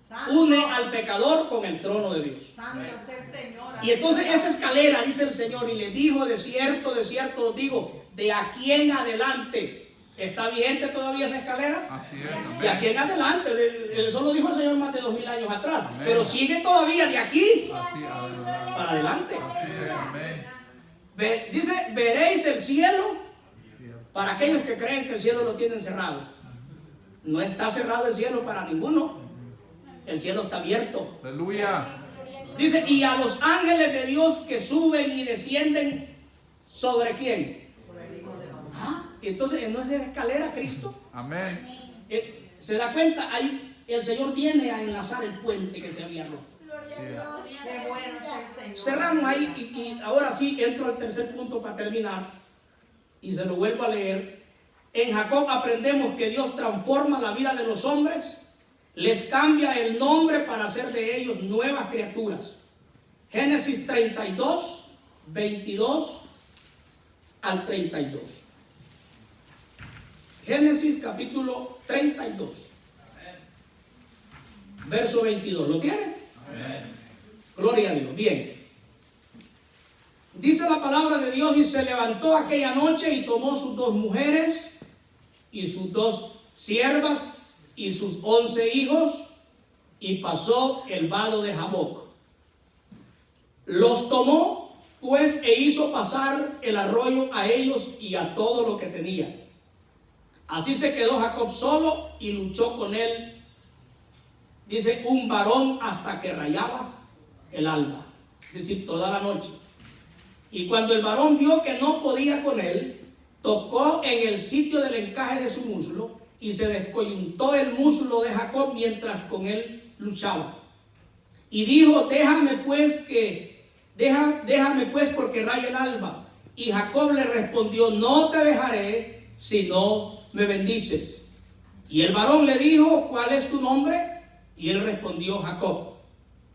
al pecador con el trono de Dios. Santo es el Señor. Y entonces esa escalera, dice el Señor, y le dijo, de cierto os digo, de aquí en adelante. ¿Está vigente todavía esa escalera? Así es. De aquí en adelante. Eso lo dijo el Señor más de 2000 años atrás. Amén. Pero sigue todavía de aquí para adelante. Dice, veréis el cielo, para aquellos que creen que el cielo lo tienen cerrado. No está cerrado el cielo para ninguno. El cielo está abierto. Aleluya. Dice, y a los ángeles de Dios que suben y descienden, ¿sobre quién? Entonces, ¿no es esa escalera Cristo? Amén. ¿Se da cuenta? Ahí el Señor viene a enlazar el puente que se había roto. Qué bueno es el Señor. Cerramos ahí y ahora sí entro al tercer punto para terminar. Y se lo vuelvo a leer. En Jacob aprendemos que Dios transforma la vida de los hombres, les cambia el nombre para hacer de ellos nuevas criaturas. Génesis 32, 22 al 32. Génesis capítulo 32, verso 22. ¿Lo tiene? Gloria a Dios. Bien. Dice la palabra de Dios: y se levantó aquella noche y tomó sus 2 mujeres y sus 2 siervas y sus 11 hijos y pasó el vado de Jaboc. Los tomó pues e hizo pasar el arroyo a ellos y a todo lo que tenía. Así se quedó Jacob solo y luchó con él, dice, un varón hasta que rayaba el alba, es decir, toda la noche. Y cuando el varón vio que no podía con él, tocó en el sitio del encaje de su muslo y se descoyuntó el muslo de Jacob mientras con él luchaba. Y dijo: déjame pues porque raya el alba. Y Jacob le respondió: no te dejaré si no me bendices. Y el varón le dijo: ¿cuál es tu nombre? Y él respondió: Jacob.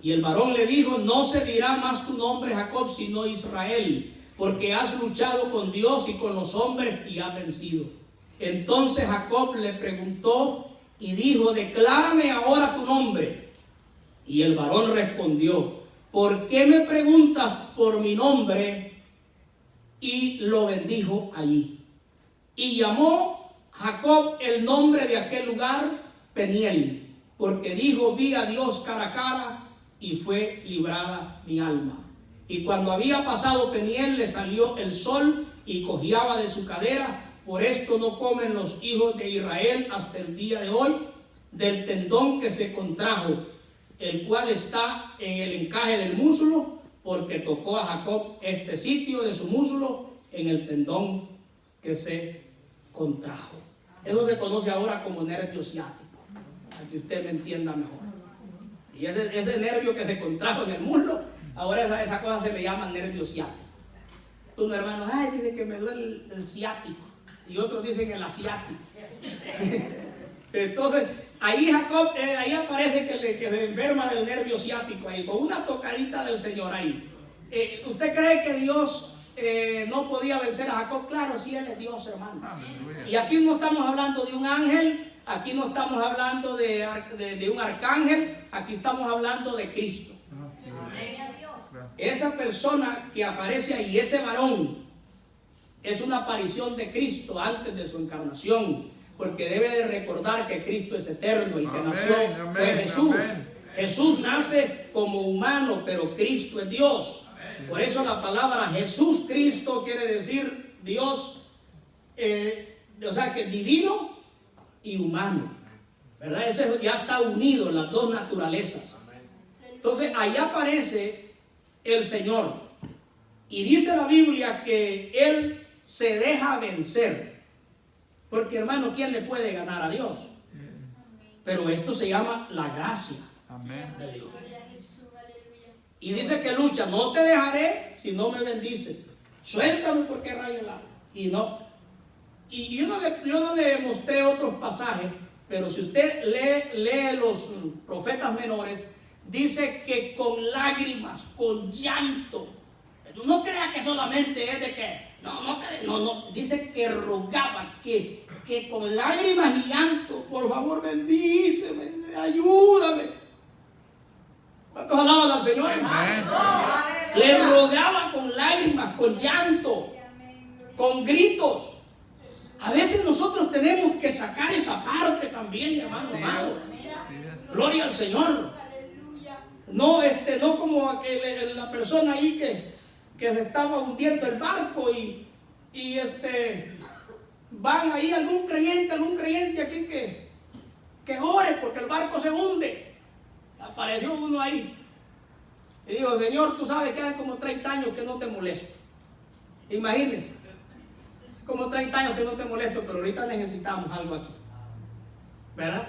Y el varón le dijo: no se dirá más tu nombre Jacob, sino Israel, porque has luchado con Dios y con los hombres y has vencido. Entonces Jacob le preguntó y dijo: declárame ahora tu nombre. Y el varón respondió: ¿por qué me preguntas por mi nombre? Y lo bendijo allí. Y llamó Jacob el nombre de aquel lugar Peniel, porque dijo: vi a Dios cara a cara y fue librada mi alma. Y cuando había pasado Peniel, le salió el sol y cojeaba de su cadera. Por esto no comen los hijos de Israel hasta el día de hoy del tendón que se contrajo, el cual está en el encaje del muslo, porque tocó a Jacob este sitio de su muslo en el tendón que se contrajo. Eso se conoce ahora como nervio ciático, para que usted me entienda mejor. Y ese nervio que se contrajo en el muslo, ahora esa cosa se le llama nervio ciático. Unos hermanos: ay, dice que me duele el ciático, y otros dicen el asiático. Entonces, ahí Jacob, ahí aparece que se enferma del nervio ciático, ahí, con una tocadita del Señor ahí. ¿Usted cree que Dios no podía vencer a Jacob? Claro, sí, Él es Dios, hermano. Y aquí no estamos hablando de un ángel, aquí no estamos hablando de un arcángel, aquí estamos hablando de Cristo. Esa persona que aparece ahí, ese varón, es una aparición de Cristo antes de su encarnación, porque debe de recordar que Cristo es eterno. El que nació fue Jesús. Jesús nace como humano, pero Cristo es Dios. Por eso la palabra Jesús Cristo quiere decir Dios, o sea que divino y humano, ¿verdad? Eso ya está unido en las dos naturalezas. Entonces ahí aparece el Señor y dice la Biblia que Él se deja vencer, porque hermano, ¿quién le puede ganar a Dios? Pero esto se llama la gracia de Dios. Y dice que lucha: no te dejaré si no me bendices, suéltame porque raya el alba. Y no. Y yo no le mostré otros pasajes, pero si usted lee los profetas menores, dice que con lágrimas, con llanto. No crea que solamente es de que no, dice que rogaba, que con lágrimas y llanto: por favor, bendíceme, ayúdame. ¿Cuántos alaban al Señor? Le rogaba con lágrimas, con llanto, con gritos. A veces nosotros tenemos que sacar esa parte también, hermano amado. Gloria al Señor. No como la persona ahí que se estaba hundiendo el barco y van ahí algún creyente aquí que ore porque el barco se hunde. Apareció uno ahí y dijo: Señor, tú sabes que eran como 30 años que no te molesto. Imagínense, como 30 años que no te molesto, pero ahorita necesitamos algo aquí, ¿verdad?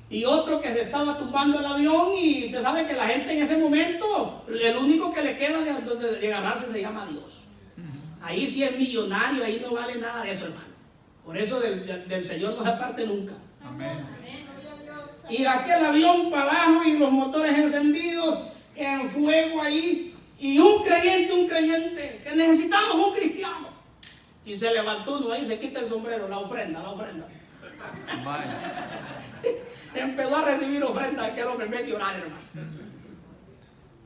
Y otro que se estaba tumbando el avión, y usted sabe que la gente en ese momento, el único que le queda de agarrarse se llama Dios. Ahí sí es millonario, ahí no vale nada de eso, hermano. Por eso del Señor no se aparte nunca. Amén. Y aquel avión para abajo y los motores encendidos, en fuego ahí. Y un creyente, que necesitamos un cristiano. Y se levantó uno ahí, se quita el sombrero, la ofrenda. Vaya. Empezó a recibir ofrenda, que lo me mete a orar, hermano.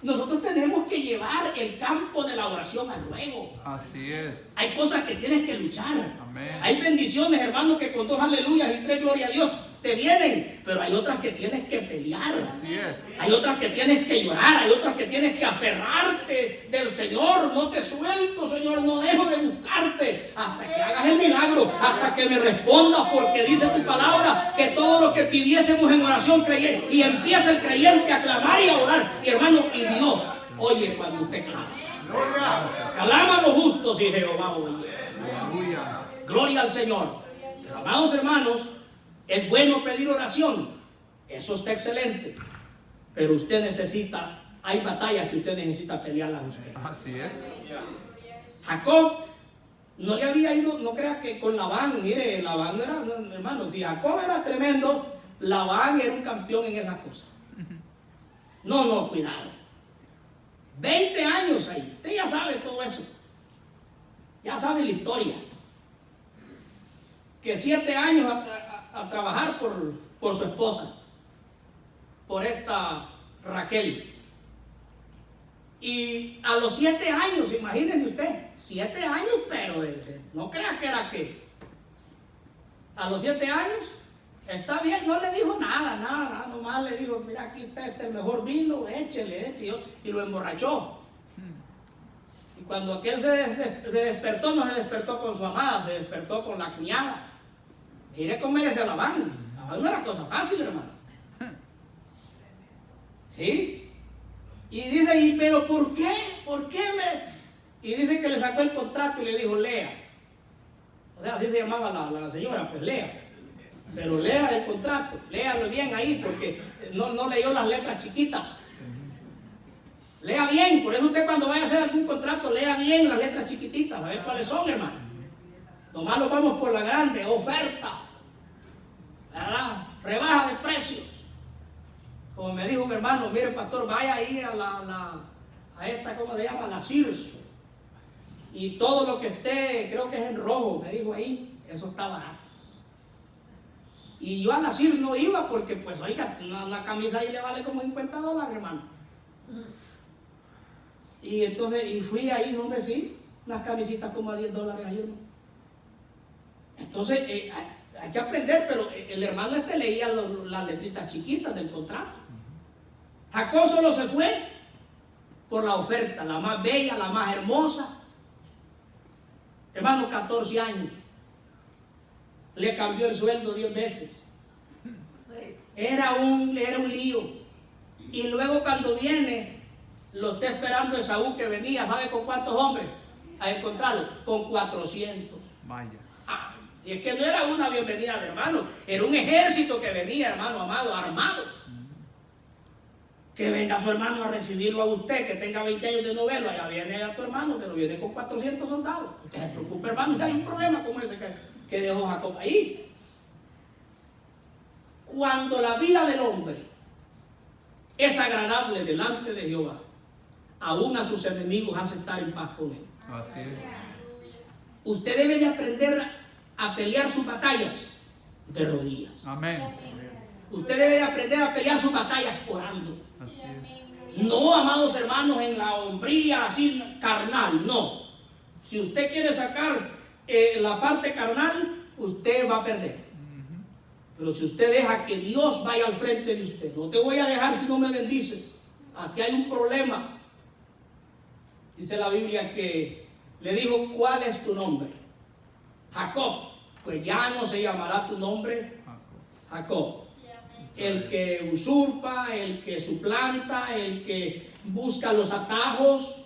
Nosotros tenemos que llevar el campo de la oración al ruego. Así es. Hay cosas que tienes que luchar. Amén. Hay bendiciones, hermano, que con 2 aleluyas y 3 gloria a Dios te vienen. Pero hay otras que tienes que pelear. Así es. Hay otras que tienes que llorar. Hay otras que tienes que aferrarte del Señor. No te suelto, Señor. No dejo de buscarte hasta que hagas el milagro. Hasta que me respondas, porque dice tu palabra que todo lo que pidiésemos en oración creyente. Y empieza el creyente a clamar y a orar. Y hermano, y Dios oye cuando usted clama. Claman los justos y Jehová oye. Aleluya. Gloria al Señor. Pero, amados hermanos, es bueno pedir oración. Eso está excelente. Pero usted necesita, hay batallas que usted necesita pelearlas usted. Así es. Jacob no le había ido, no crea que con Labán, mire, Labán no era, no, hermano, si Jacob era tremendo, Labán era un campeón en esas cosas. No, cuidado. 20 años ahí. Usted ya sabe todo eso. Ya sabe la historia. Que 7 años a trabajar por su esposa. Por esta Raquel. Y a los 7 años, imagínese usted. 7 años, pero no crea que era que. A los 7 años. Está bien, no le dijo nada, nomás le dijo, mira, aquí está este mejor vino, échele, y lo emborrachó. Y cuando aquel se despertó, no se despertó con su amada, se despertó con la cuñada. Mire cómo merece a Labán. Labán no era cosa fácil, hermano. ¿Sí? Y dice, pero ¿por qué? ¿Por qué me...? Y dice que le sacó el contrato y le dijo, lea. O sea, así se llamaba la señora, pues lea. Pero lea el contrato, léalo bien ahí, porque no leyó las letras chiquitas. Lea bien, por eso usted cuando vaya a hacer algún contrato, lea bien las letras chiquititas, a ver cuáles son, hermano. Nomás nos vamos por la grande, oferta, ¿verdad? Rebaja de precios. Como me dijo mi hermano, mire pastor, vaya ahí a esta, ¿cómo se llama? La Sears. Y todo lo que esté, creo que es en rojo, me dijo ahí, eso está barato. Y yo a la Sears no iba porque, pues, oiga, una camisa ahí le vale como $50, hermano. Y entonces, y fui ahí, no me sí, unas camisitas como a $10 ahí, hermano. Entonces, hay que aprender, pero el hermano leía las letritas chiquitas del contrato. Jacob solo se fue por la oferta, la más bella, la más hermosa. Hermano, 14 años. Le cambió el sueldo 10 veces. Era un lío. Y luego cuando viene, lo está esperando Esaú que venía, ¿sabe con cuántos hombres? A encontrarlo, con 400. Vaya. Y es que no era una bienvenida de hermano, era un ejército que venía, hermano amado, armado. Que venga su hermano a recibirlo a usted, que tenga 20 años de novelo, allá viene a tu hermano, pero viene con 400 soldados. Usted se preocupe, hermano, si hay un problema como ese que dejó Jacob ahí. Cuando la vida del hombre es agradable delante de Jehová, aún a sus enemigos hace estar en paz con él. Así es. Usted debe de aprender a pelear sus batallas de rodillas. Amén. Usted debe de aprender a pelear sus batallas orando. Así es. No, amados hermanos, en la hombría así carnal, no. Si usted quiere sacar la parte carnal, usted va a perder. Pero si usted deja que Dios vaya al frente de usted, no te voy a dejar si no me bendices. Aquí hay un problema. Dice la Biblia que le dijo, ¿cuál es tu nombre? Jacob. Pues ya no se llamará tu nombre Jacob. El que usurpa, el que suplanta, el que busca los atajos.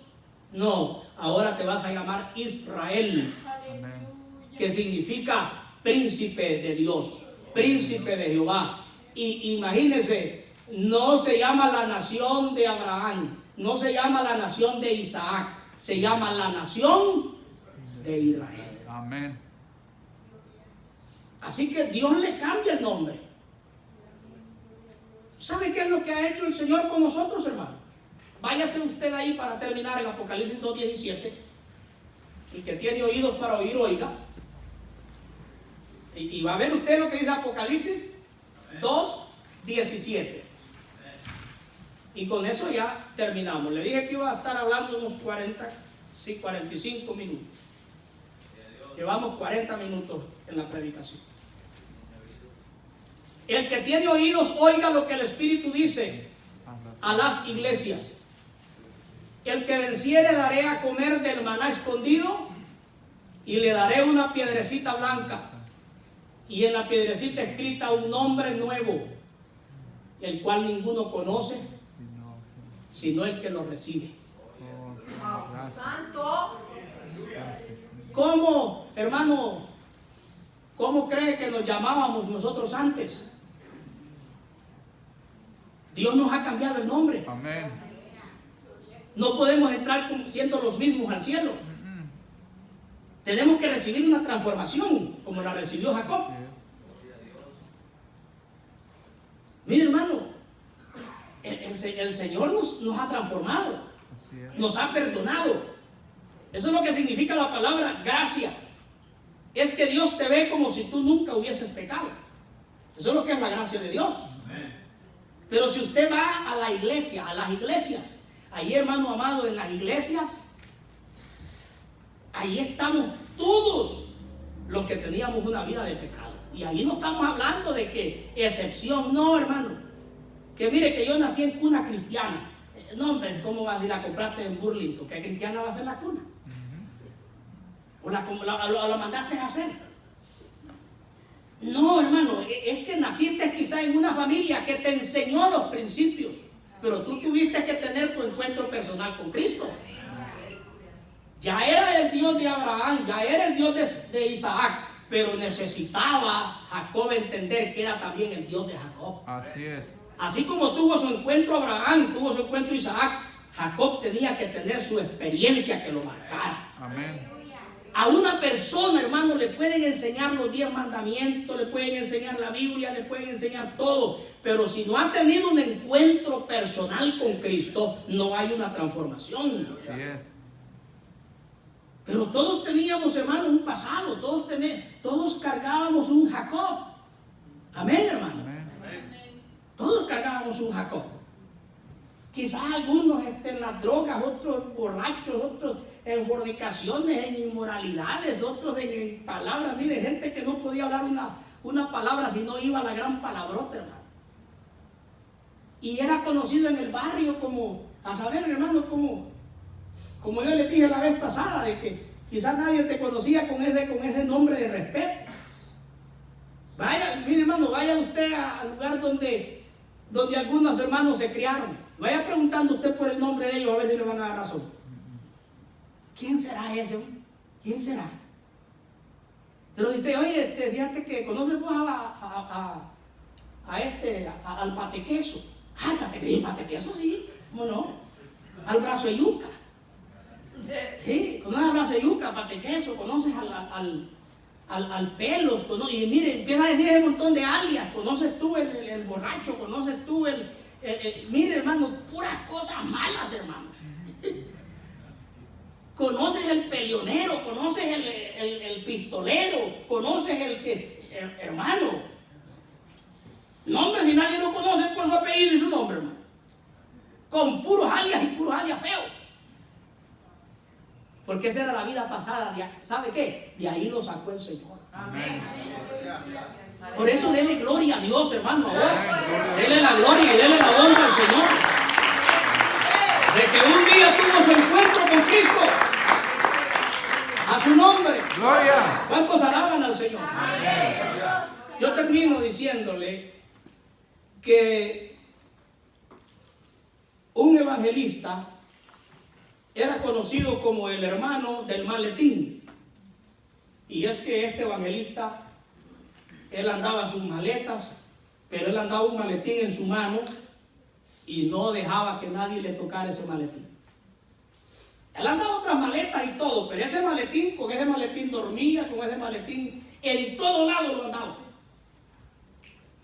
No, ahora te vas a llamar Israel. Amén. Que significa príncipe de Dios, príncipe de Jehová. Y imagínense, no se llama la nación de Abraham, no se llama la nación de Isaac, se llama la nación de Israel. Amén. Así que Dios le cambia el nombre. ¿Sabe qué es lo que ha hecho el Señor con nosotros, hermano? Váyase usted ahí para terminar en Apocalipsis 2:17. El que tiene oídos para oír, oiga. Y va a ver usted lo que dice Apocalipsis 2:17. Y con eso ya terminamos. Le dije que iba a estar hablando unos 45 minutos. Llevamos 40 minutos en la predicación. El que tiene oídos, oiga lo que el Espíritu dice a las iglesias. El que venciere daré a comer del maná escondido y le daré una piedrecita blanca y en la piedrecita escrita un nombre nuevo, el cual ninguno conoce sino el que lo recibe. Santo. ¿Cómo, hermano? ¿Cómo cree que nos llamábamos nosotros antes? Dios nos ha cambiado el nombre. Amén. No podemos entrar siendo los mismos al cielo. Tenemos que recibir una transformación como la recibió Jacob. Mire, hermano, el Señor nos ha transformado, nos ha perdonado. Eso es lo que significa la palabra gracia. Es que Dios te ve como si tú nunca hubieses pecado. Eso es lo que es la gracia de Dios. Pero si usted va a la iglesia, a las iglesias, ahí, hermano amado, en las iglesias, ahí estamos todos los que teníamos una vida de pecado. Y ahí no estamos hablando de que excepción, no, hermano. Que mire que yo nací en cuna cristiana. No, hombre, ¿cómo vas a ir a comprarte en Burlington? ¿Qué cristiana va a ser la cuna? ¿O la mandaste a hacer? No, hermano, es que naciste quizá en una familia que te enseñó los principios, pero tú tuviste que tener tu encuentro personal con Cristo. Ya era el Dios de Abraham, ya era el Dios de Isaac, pero necesitaba Jacob entender que era también el Dios de Jacob. Así es. Así como tuvo su encuentro Abraham, tuvo su encuentro Isaac, Jacob tenía que tener su experiencia que lo marcara. Amén. A una persona, hermano, le pueden enseñar los 10 mandamientos, le pueden enseñar la Biblia, le pueden enseñar todo, pero si no ha tenido un encuentro personal con Cristo, no hay una transformación. Así es. Pero todos teníamos, hermano, un pasado, todos cargábamos un Jacob. Amén, hermano. Amén. Todos cargábamos un Jacob. Quizás algunos en las drogas, otros borrachos, otros en fornicaciones, en inmoralidades, otros en palabras. Mire, gente que no podía hablar una palabra si no iba a la gran palabrota, hermano. Y era conocido en el barrio como, a saber, hermano, como yo les dije la vez pasada, de que quizás nadie te conocía con ese nombre de respeto. Vaya, mire, hermano, vaya usted al lugar donde algunos hermanos se criaron. Vaya preguntando usted por el nombre de ellos, a ver si le van a dar razón. ¿Quién será ese? ¿Quién será? Pero usted, oye, fíjate que conoces vos al patequeso. Ah, el patequeso, sí, ¿cómo no? Al brazo de yuca. Sí, conoces al brazo de yuca, patequeso, conoces al pelos, y mire, empieza a decir un montón de alias. Conoces tú el borracho, conoces tú mire, hermano, puras cosas malas, hermano. Conoces el peleonero, conoces el pistolero, conoces hermano. Nombre, si nadie lo conoce por su apellido y su nombre, hermano. Con puros alias y puros alias feos. Porque esa era la vida pasada. ¿Sabe qué? De ahí lo sacó el Señor. Amén. Por eso dele gloria a Dios, hermano. Dele la gloria y dele la honra al Señor. De que un día tuvo su encuentro con Cristo. A su nombre. Gloria. ¿Cuántos alaban al Señor? Amén. Yo termino diciéndole que un evangelista era conocido como el hermano del maletín. Y es que este evangelista, él andaba en sus maletas, pero él andaba un maletín en su mano y no dejaba que nadie le tocara ese maletín. Él andaba otras maletas y todo, pero con ese maletín dormía, con ese maletín en todo lado lo andaba.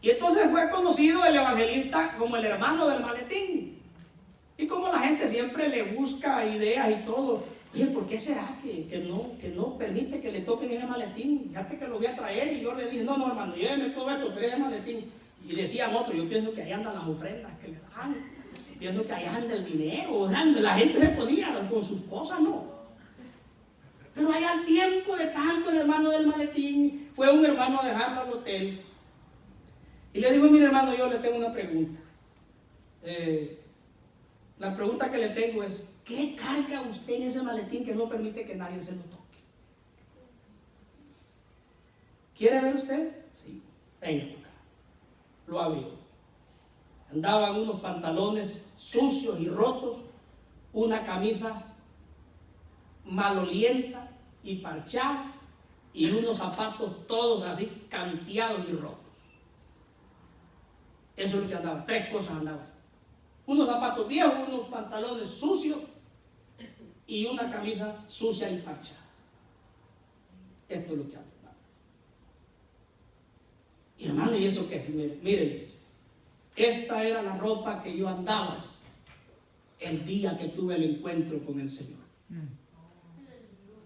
Y entonces fue conocido el evangelista como el hermano del maletín. Y como la gente siempre le busca ideas y todo, oye, ¿por qué será que no permite que le toquen ese maletín? Fíjate que lo voy a traer. Y yo le dije, no, hermano, lléveme todo esto, pero ese maletín. Y decían otros, yo pienso que ahí andan las ofrendas que le dan. Pienso que ahí anda el dinero. O sea, la gente se ponía con sus cosas, ¿no? Pero allá al tiempo de tanto el hermano del maletín, fue un hermano a dejarlo al hotel. Y le dijo, mire hermano, yo le tengo una pregunta. La pregunta que le tengo es, ¿qué carga usted en ese maletín que no permite que nadie se lo toque? ¿Quiere ver usted? Sí. Venga, lo abrió. Andaban unos pantalones sucios y rotos, una camisa malolienta y parchada y unos zapatos todos así canteados y rotos. Eso es lo que andaba, 3 cosas andaban. Unos zapatos viejos, unos pantalones sucios y una camisa sucia y parchada. Esto es lo que andaba. Y hermano, ¿y eso qué es? Miren, esta era la ropa que yo andaba el día que tuve el encuentro con el Señor.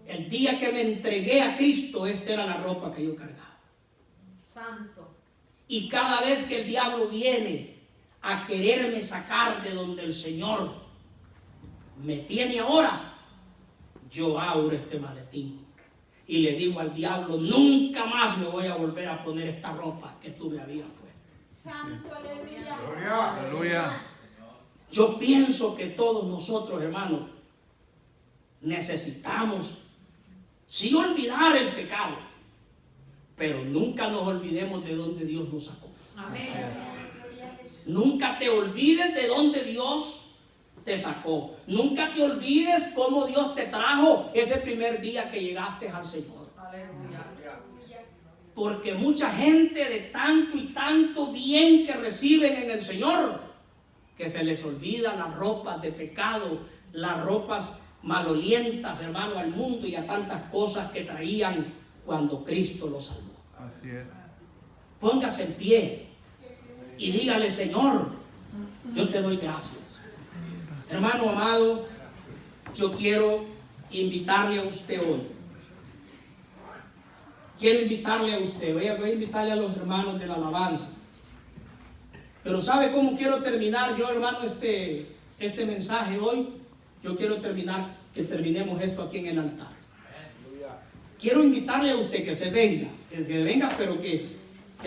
El día que me entregué a Cristo, esta era la ropa que yo cargaba. Santo. Y cada vez que el diablo viene a quererme sacar de donde el Señor me tiene ahora, yo abro este maletín y le digo al diablo, nunca más me voy a volver a poner esta ropa que tú me habías puesto. Santo, aleluya. Gloria. Aleluya. Yo pienso que todos nosotros, hermanos, necesitamos sí olvidar el pecado, pero nunca nos olvidemos de donde Dios nos sacó. Amén. Nunca te olvides de donde Dios te sacó. Nunca te olvides cómo Dios te trajo ese primer día que llegaste al Señor. Aleluya. Porque mucha gente de tanto y tanto bien que reciben en el Señor, que se les olvida las ropas de pecado, las ropas malolientas, hermano, al mundo y a tantas cosas que traían cuando Cristo los salvó. Así es. Póngase en pie y dígale, Señor, yo te doy gracias. Hermano amado, yo quiero invitarle a usted hoy. Quiero invitarle a usted, voy a invitarle a los hermanos de la alabanza. Pero ¿sabe cómo quiero terminar yo, hermano, este mensaje hoy? Yo quiero que terminemos esto aquí en el altar. Quiero invitarle a usted que se venga, pero que